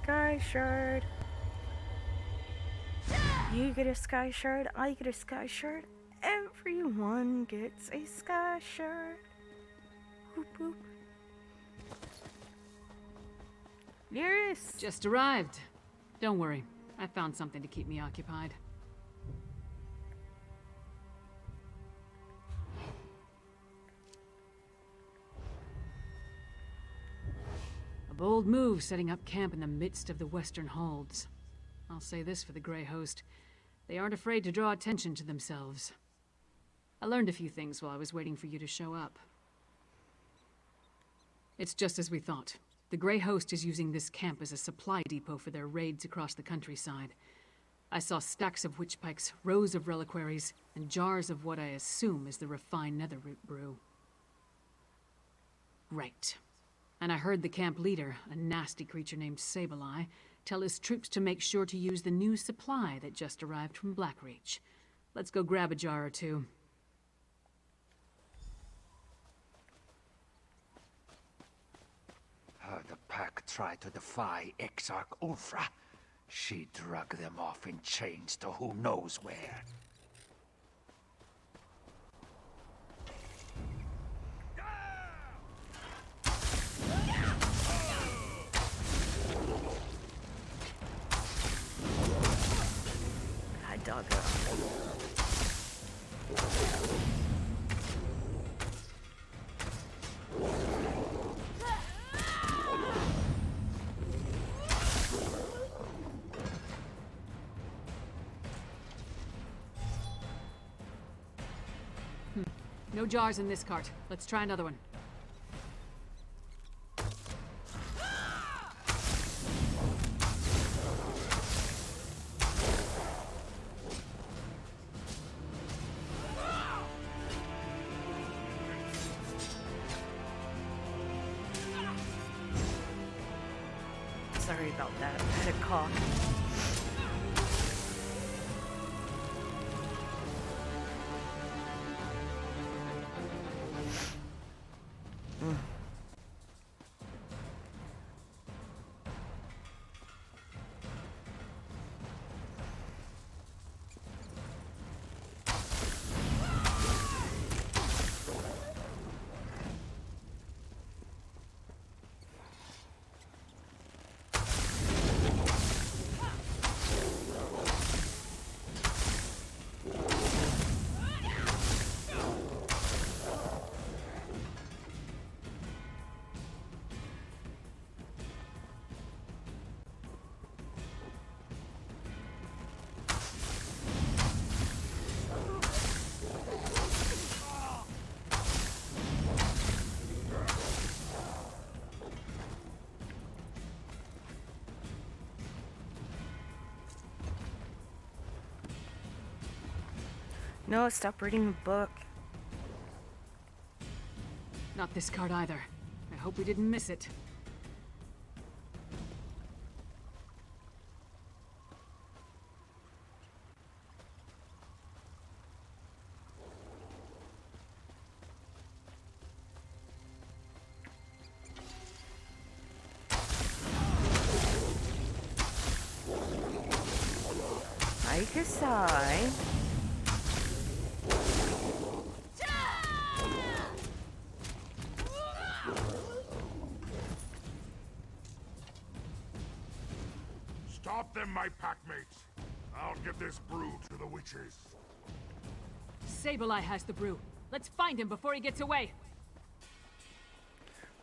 Sky Shard. You get a Sky Shard, I get a Sky Shard. Everyone gets a Sky Shard. Boop boop. Yes. Just arrived. Don't worry, I found something to keep me occupied. A bold move setting up camp in the midst of the Western Holds. I'll say this for the Grey Host. They aren't afraid to draw attention to themselves. I learned a few things while I was waiting for you to show up. It's just as we thought. The Grey Host is using this camp as a supply depot for their raids across the countryside. I saw stacks of witch pikes, rows of reliquaries, and jars of what I assume is the refined netherroot brew. Right. And I heard the camp leader, a nasty creature named Sableye, tell his troops to make sure to use the new supply that just arrived from Blackreach. Let's go grab a jar or two. The pack tried to defy Exarch Ulfra. She dragged them off in chains to who knows where. Hot doggo. No jars in this cart. Let's try another one. Sorry about that. I had a cough. No, stop reading the book. Not this card either. I hope we didn't miss it. Hi, Kasai. Stop them, my packmates. I'll give this brew to the witches. Sableye has the brew. Let's find him before he gets away.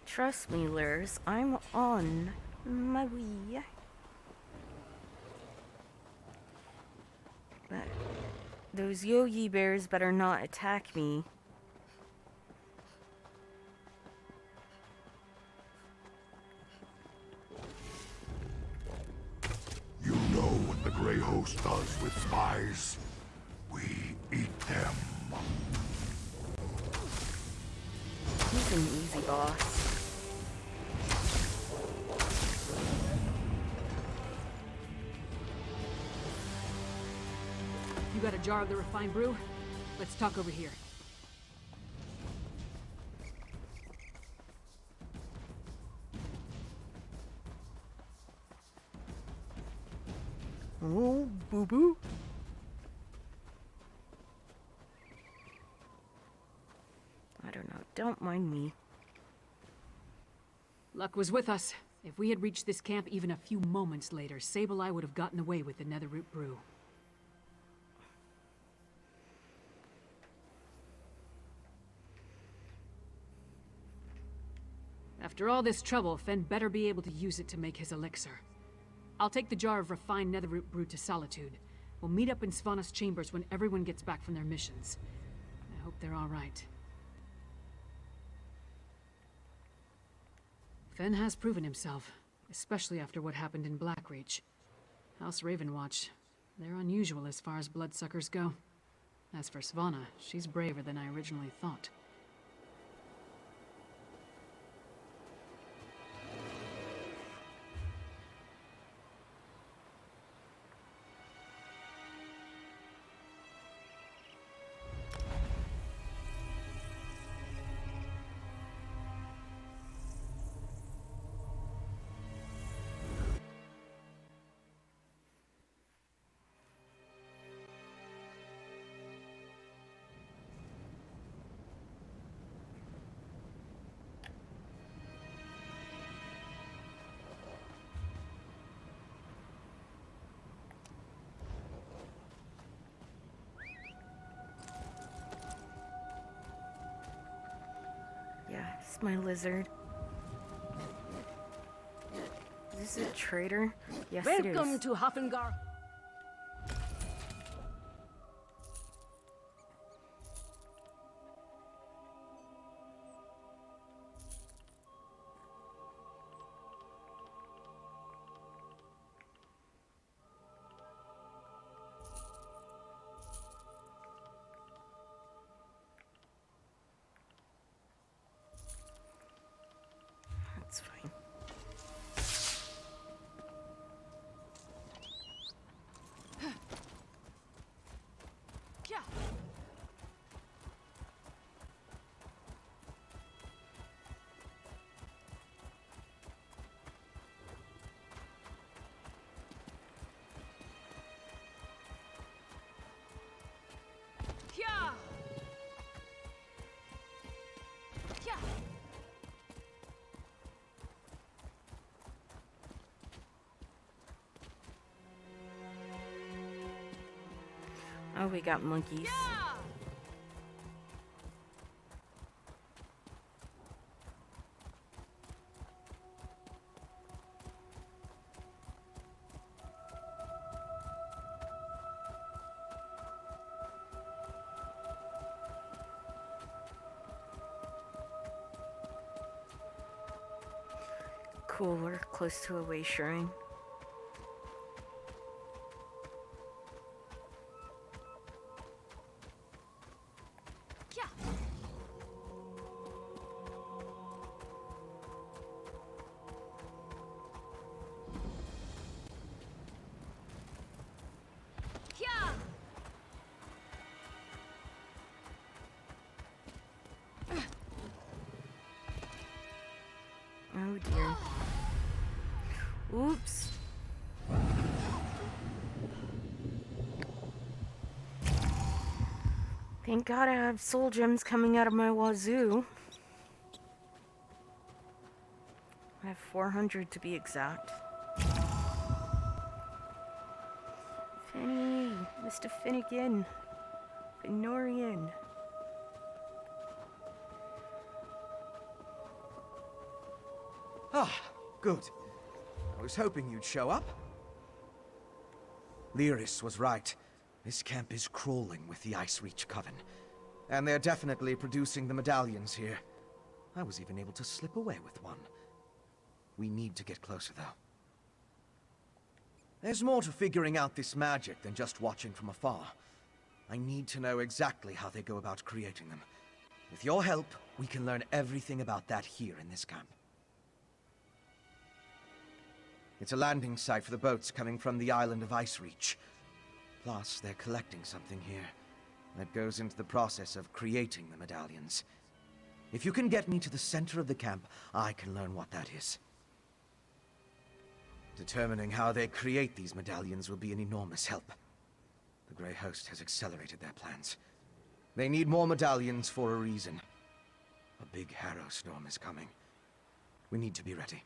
Trust me, Lirs, I'm on my way. But those Yogi Bears better not attack me. You know what the Grey Host does with spies? We eat them. He's an easy boss. You got a jar of the refined brew? Let's talk over here. Oh, boo-boo. I don't know. Don't mind me. Luck was with us. If we had reached this camp even a few moments later, Sableye would have gotten away with the Netherroot brew. After all this trouble, Fen better be able to use it to make his elixir. I'll take the jar of refined Netherroot brew to Solitude. We'll meet up in Svanna's chambers when everyone gets back from their missions. I hope they're all right. Fen has proven himself, especially after what happened in Blackreach. House Ravenwatch, they're unusual as far as bloodsuckers go. As for Svanna, she's braver than I originally thought. Yeah, it's my lizard. Is this a traitor? Yes, it is. Welcome to Hafengar. That's fine. Oh, we got monkeys. Cool, we're close to a way shrine. Oh dear. Oops. Thank God I have soul gems coming out of my wazoo. I have 400 to be exact. Finny, Mr. Finnegan, Fenorian. Ah, good. I was hoping you'd show up. Lyris was right. This camp is crawling with the Ice Reach Coven. And they're definitely producing the medallions here. I was even able to slip away with one. We need to get closer, though. There's more to figuring out this magic than just watching from afar. I need to know exactly how they go about creating them. With your help, we can learn everything about that here in this camp. It's a landing site for the boats coming from the island of Ice Reach. Plus, they're collecting something here that goes into the process of creating the medallions. If you can get me to the center of the camp, I can learn what that is. Determining how they create these medallions will be an enormous help. The Grey Host has accelerated their plans. They need more medallions for a reason. A big harrow storm is coming. We need to be ready.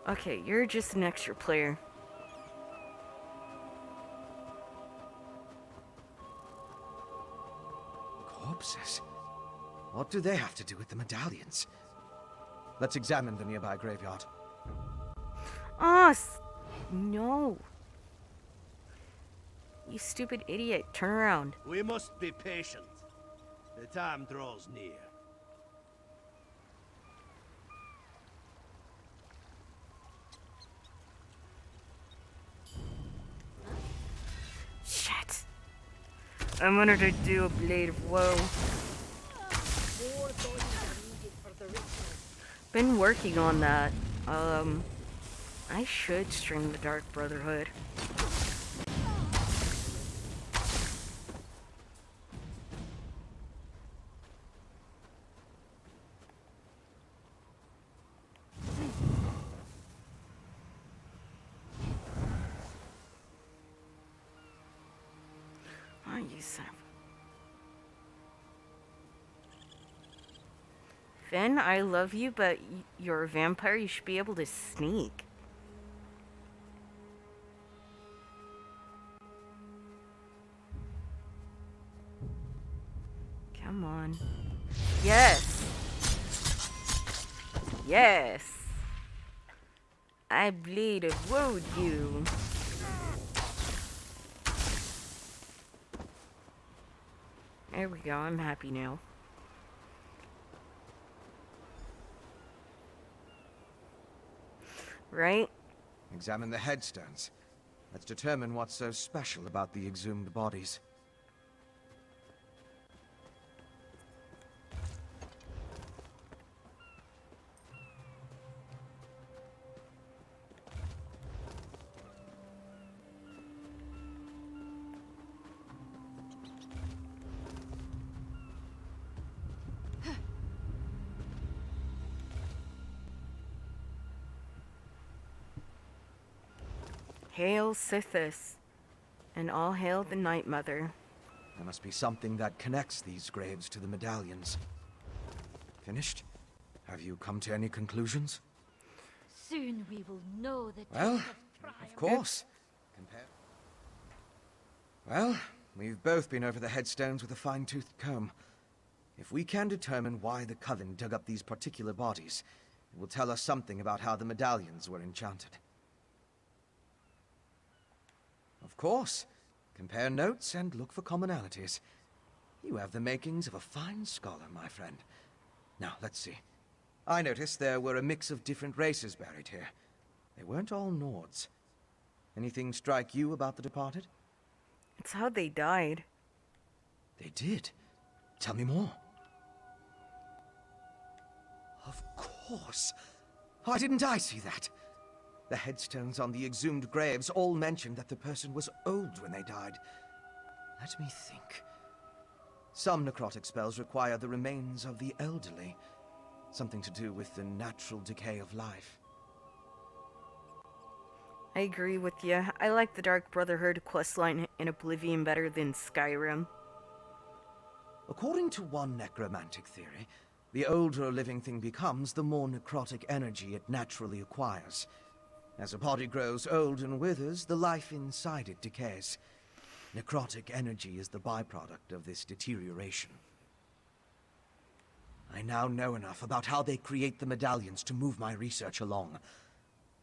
Okay, you're just an extra player. Corpses? What do they have to do with the medallions? Let's examine the nearby graveyard. Ah, no. You stupid idiot, turn around. We must be patient. The time draws near. Shit. I wanted to do a Blade of Woe. Been working on that. I should stream the Dark Brotherhood. Oh, you son of... Finn, I love you, but you're a vampire. You should be able to sneak. Come on. Yes. Yes. I bleed of woe you. There we go. I'm happy now. Right? Examine the headstones. Let's determine what's so special about the exhumed bodies. Hail Sithis, and all hail the Night Mother. There must be something that connects these graves to the medallions. Finished? Have you come to any conclusions? Soon we will know the Well, truth of triumph. of course. Well, we've both been over the headstones with a fine-toothed comb. If we can determine why the Coven dug up these particular bodies, it will tell us something about how the medallions were enchanted. Of course. Compare notes and look for commonalities. You have the makings of a fine scholar, my friend. Now, let's see. I noticed there were a mix of different races buried here. They weren't all Nords. Anything strike you about the departed? It's how they died. They did? Tell me more. Of course. Why didn't I see that? The headstones on the exhumed graves all mentioned that the person was old when they died. Let me think. Some necrotic spells require the remains of the elderly. Something to do with the natural decay of life. I agree with you. I like the Dark Brotherhood questline in Oblivion better than Skyrim. According to one necromantic theory, The older a living thing becomes, the more necrotic energy it naturally acquires. As a body grows old and withers, the life inside it decays. Necrotic energy is the byproduct of this deterioration. I now know enough about how they create the medallions to move my research along.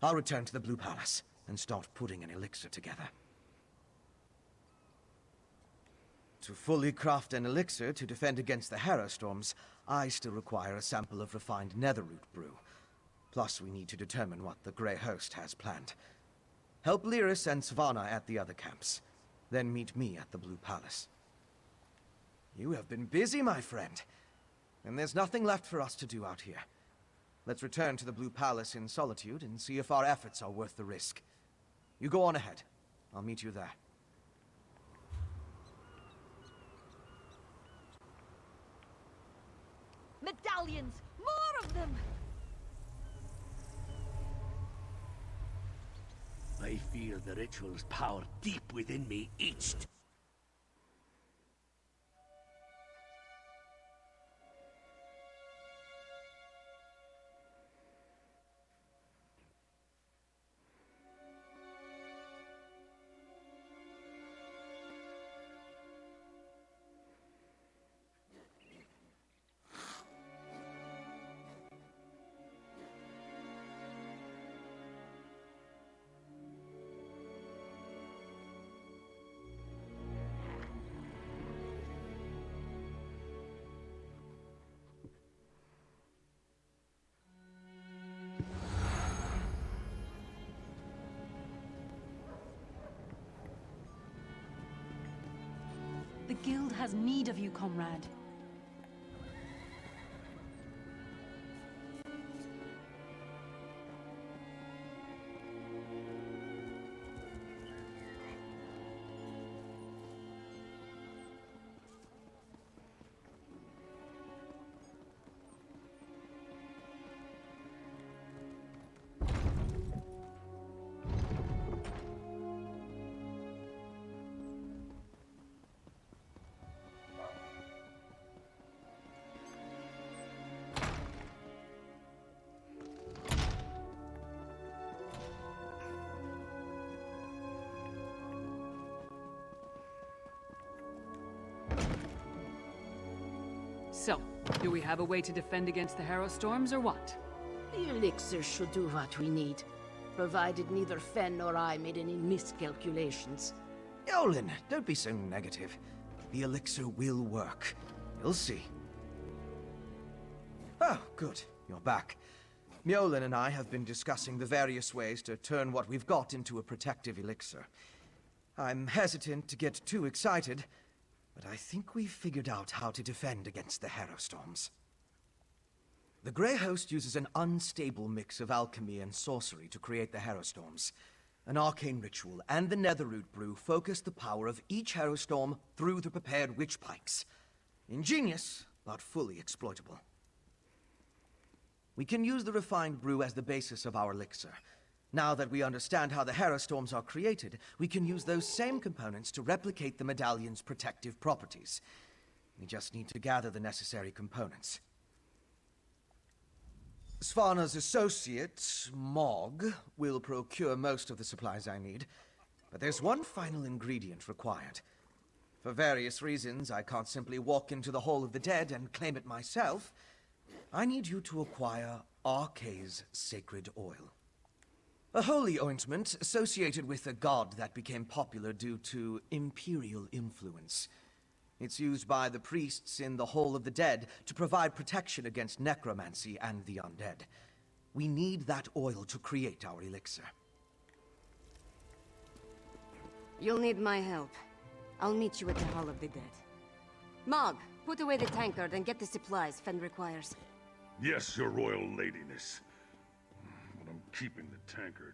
I'll return to the Blue Palace and start putting an elixir together. To fully craft an elixir to defend against the Harrowstorms, I still require a sample of refined netherroot brew. Plus, we need to determine what the Grey Host has planned. Help Lyris and Svanna at the other camps. Then meet me at the Blue Palace. You have been busy, my friend. And there's nothing left for us to do out here. Let's return to the Blue Palace in solitude and see if our efforts are worth the risk. You go on ahead. I'll meet you there. Medallions! More of them! I feel the ritual's power deep within me each The guild has need of you, comrade. So, do we have a way to defend against the Harrowstorms, or what? The elixir should do what we need, provided neither Fen nor I made any miscalculations. Yolen, don't be so negative. The elixir will work. You'll see. Oh, good. You're back. Mjolin and I have been discussing the various ways to turn what we've got into a protective elixir. I'm hesitant to get too excited, but I think we've figured out how to defend against the Harrowstorms. The Grey Host uses an unstable mix of alchemy and sorcery to create the Harrowstorms. An arcane ritual and the Netherroot brew focus the power of each Harrowstorm through the prepared witch pikes. Ingenious, but fully exploitable. We can use the refined brew as the basis of our elixir. Now that we understand how the Harrowstorms are created, we can use those same components to replicate the medallion's protective properties. We just need to gather the necessary components. Svanna's associate, Mog, will procure most of the supplies I need, but there's one final ingredient required. For various reasons, I can't simply walk into the Hall of the Dead and claim it myself. I need you to acquire Arkay's sacred oil. A holy ointment associated with a god that became popular due to imperial influence. It's used by the priests in the Hall of the Dead to provide protection against necromancy and the undead. We need that oil to create our elixir. You'll need my help. I'll meet you at the Hall of the Dead. Mog, put away the tankard and get the supplies Fen requires. Yes, your royal ladiness. But I'm keeping the tankard.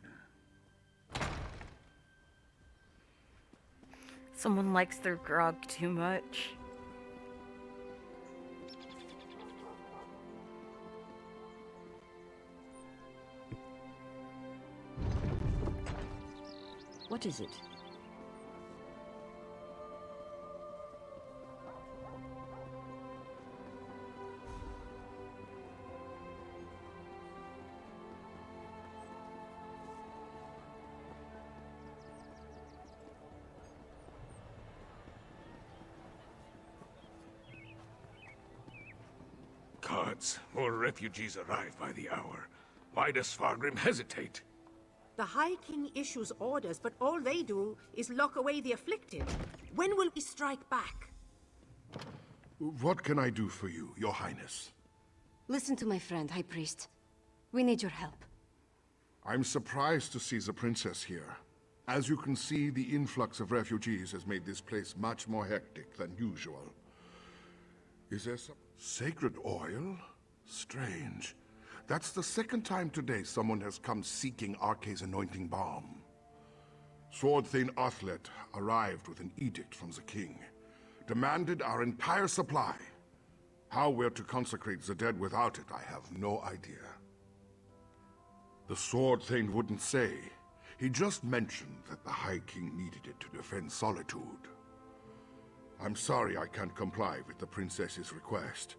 Someone likes their grog too much. What is it? Gods, more refugees arrive by the hour. Why does Svargrim hesitate? The High King issues orders, but all they do is lock away the afflicted. When will we strike back? What can I do for you, Your Highness? Listen to my friend, High Priest. We need your help. I'm surprised to see the princess here. As you can see, the influx of refugees has made this place much more hectic than usual. Is there some sacred oil? Strange. That's the second time today someone has come seeking Arke's anointing balm. Sword Thane Athlet arrived with an edict from the king. Demanded our entire supply. How we're to consecrate the dead without it, I have no idea. The Sword Thane wouldn't say. He just mentioned that the High King needed it to defend Solitude. I'm sorry I can't comply with the princess's request.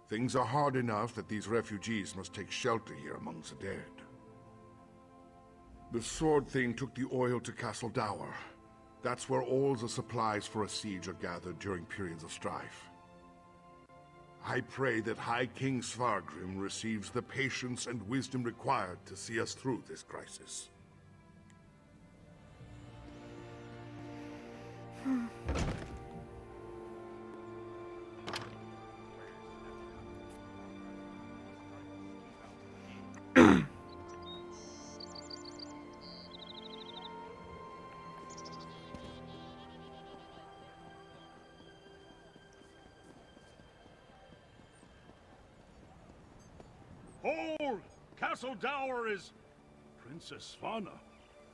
Things are hard enough that these refugees must take shelter here among the dead. The Sword Thane took the oil to Castle Dower. That's where all the supplies for a siege are gathered during periods of strife. I pray that High King Svargrim receives the patience and wisdom required to see us through this crisis. Hold! Castle Dower is... Princess Svana.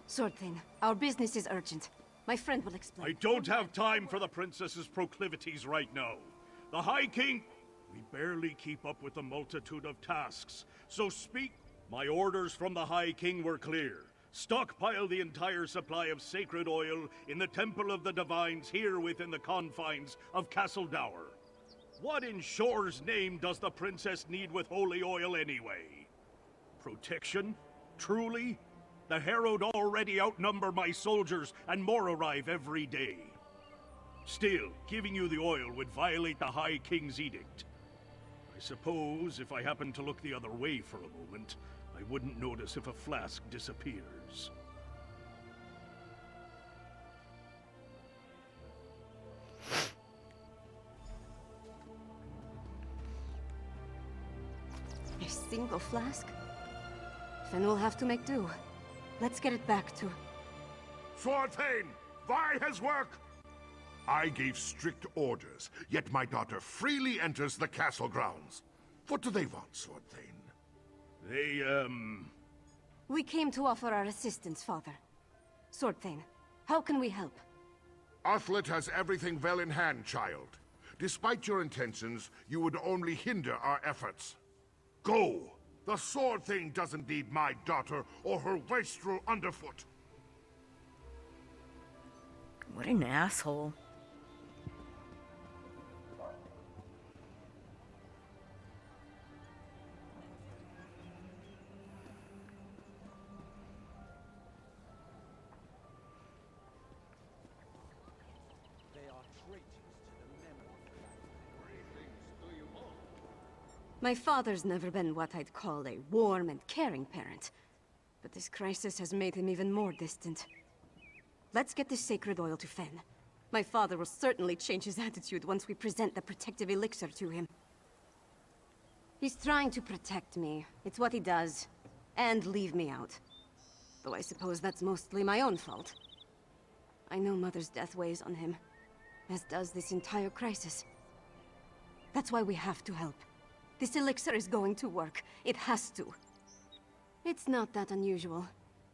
Sword Thane, our business is urgent. My friend will explain. I don't have time for the princess's proclivities right now. The High King... We barely keep up with the multitude of tasks. So speak... My orders from the High King were clear. Stockpile the entire supply of sacred oil in the Temple of the Divines here within the confines of Castle Dower. What in Shore's name does the princess need with holy oil anyway? Protection? Truly? The Herald already outnumber my soldiers, and more arrive every day. Still, giving you the oil would violate the High King's edict. I suppose if I happened to look the other way for a moment, I wouldn't notice if a flask disappears. A single flask? Then we'll have to make do. Let's get it back to... Sword Thane! Vi has work! I gave strict orders, yet my daughter freely enters the castle grounds. What do they want, Sword Thane? We came to offer our assistance, Father. Sword Thane, how can we help? Athlet has everything well in hand, child. Despite your intentions, you would only hinder our efforts. Go! The Sword Thane doesn't need my daughter or her wastrel underfoot. What an asshole. My father's never been what I'd call a warm and caring parent. But this crisis has made him even more distant. Let's get this sacred oil to Fen. My father will certainly change his attitude once we present the protective elixir to him. He's trying to protect me. It's what he does. And leave me out. Though I suppose that's mostly my own fault. I know Mother's death weighs on him. As does this entire crisis. That's why we have to help. This elixir is going to work. It has to. It's not that unusual.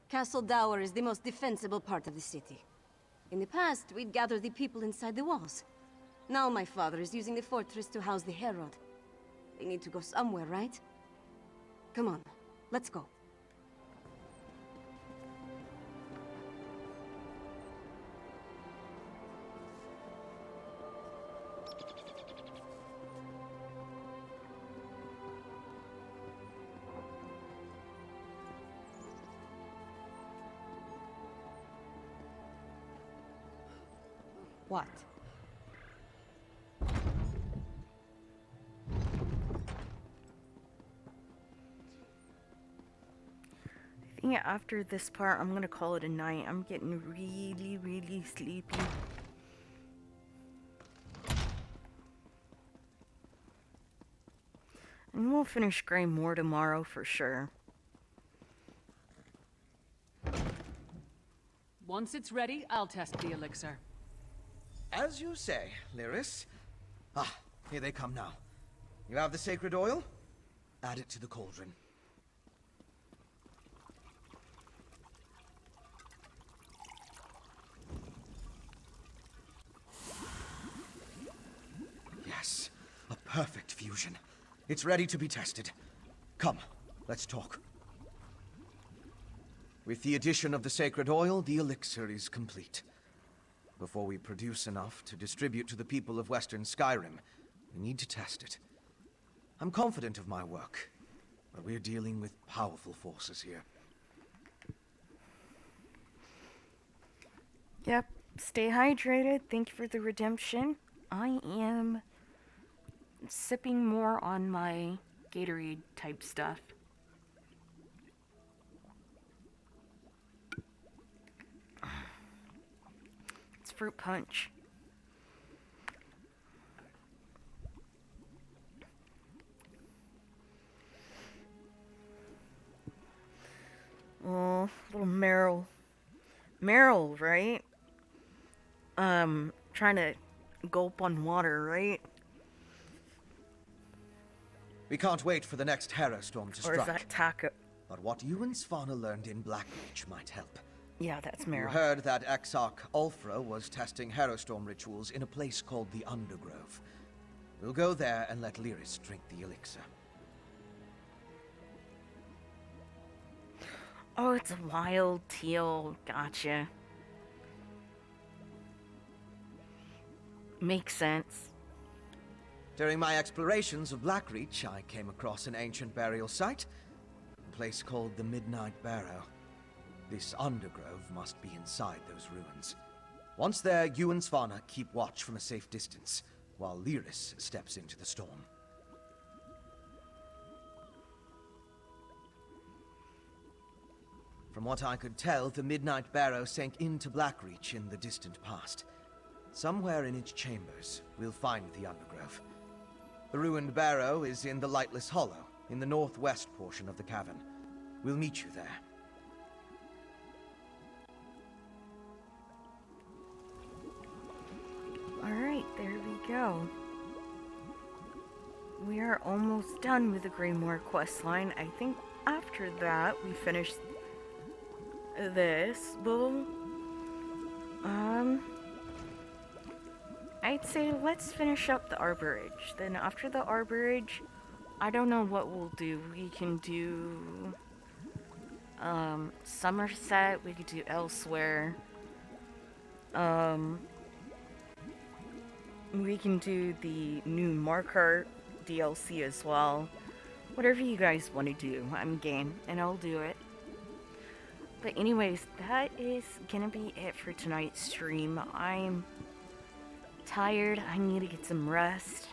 Castle Dower is the most defensible part of the city. In the past, we'd gather the people inside the walls. Now my father is using the fortress to house the Herald. They need to go somewhere, right? Come on, let's go. What? yeah, after this part, I'm gonna call it a night. I'm getting really, really sleepy. And we'll finish Grey Moor tomorrow for sure. Once it's ready, I'll test the elixir. As you say, Lyris. Ah, here they come now. You have the sacred oil? Add it to the cauldron. Yes, a perfect fusion. It's ready to be tested. Come, let's talk. With the addition of the sacred oil, the elixir is complete. Before we produce enough to distribute to the people of Western Skyrim, we need to test it. I'm confident of my work, but we're dealing with powerful forces here. Yep, stay hydrated. Thank you for the redemption. I am sipping more on my Gatorade type stuff. It's fruit punch. Oh, little Meryl. Meryl, right? Trying to gulp on water, right? We can't wait for the next Hera storm to strike. Or is that Taco? But what you and Svanna learned in Blackreach might help. Yeah, that's You Meryl. heard that Exarch Ulfra was testing Herostorm rituals in a place called the Undergrove. We'll go there and let Lyris drink the elixir. Oh, it's a wild teal. Gotcha. Makes sense. During my explorations of Blackreach, I came across an ancient burial site, a place called the Midnight Barrow. This undergrove must be inside those ruins. Once there, you and Svanna keep watch from a safe distance, while Lyris steps into the storm. From what I could tell, the Midnight Barrow sank into Blackreach in the distant past. Somewhere in its chambers, we'll find the undergrove. The ruined barrow is in the Lightless Hollow, in the northwest portion of the cavern. We'll meet you there. Alright, there we go. We are almost done with the Grey Moor questline. I think after that we finish this. We'll, I'd say let's finish up the Arborage. Then after the Arborage, I don't know what we'll do. We can do Somerset, we could do Elsewhere. We can do the new Markart DLC as well. Whatever you guys want to do, I'm game, and I'll do it. But anyways, that is gonna be it for tonight's stream. I'm tired. I need to get some rest.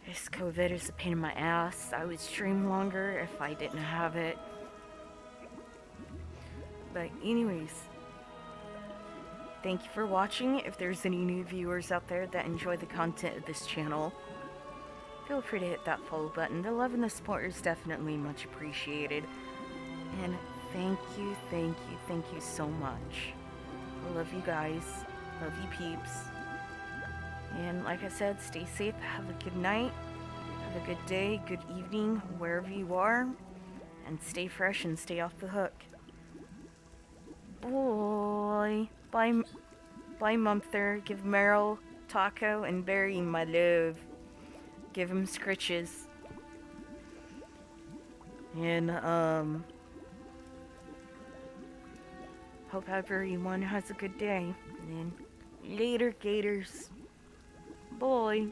This COVID is a pain in my ass. I would stream longer if I didn't have it. But anyways, thank you for watching. If there's any new viewers out there that enjoy the content of this channel, feel free to hit that follow button. The love and the support is definitely much appreciated. And thank you so much. I love you guys. Love you peeps. And like I said, stay safe, have a good night, have a good day, good evening, wherever you are. And stay fresh and stay off the hook. Boy. Bye, Mumther. Give Meryl, Taco, and Barry my love. Give him scritches. And, hope everyone has a good day. And later, Gators. Boy.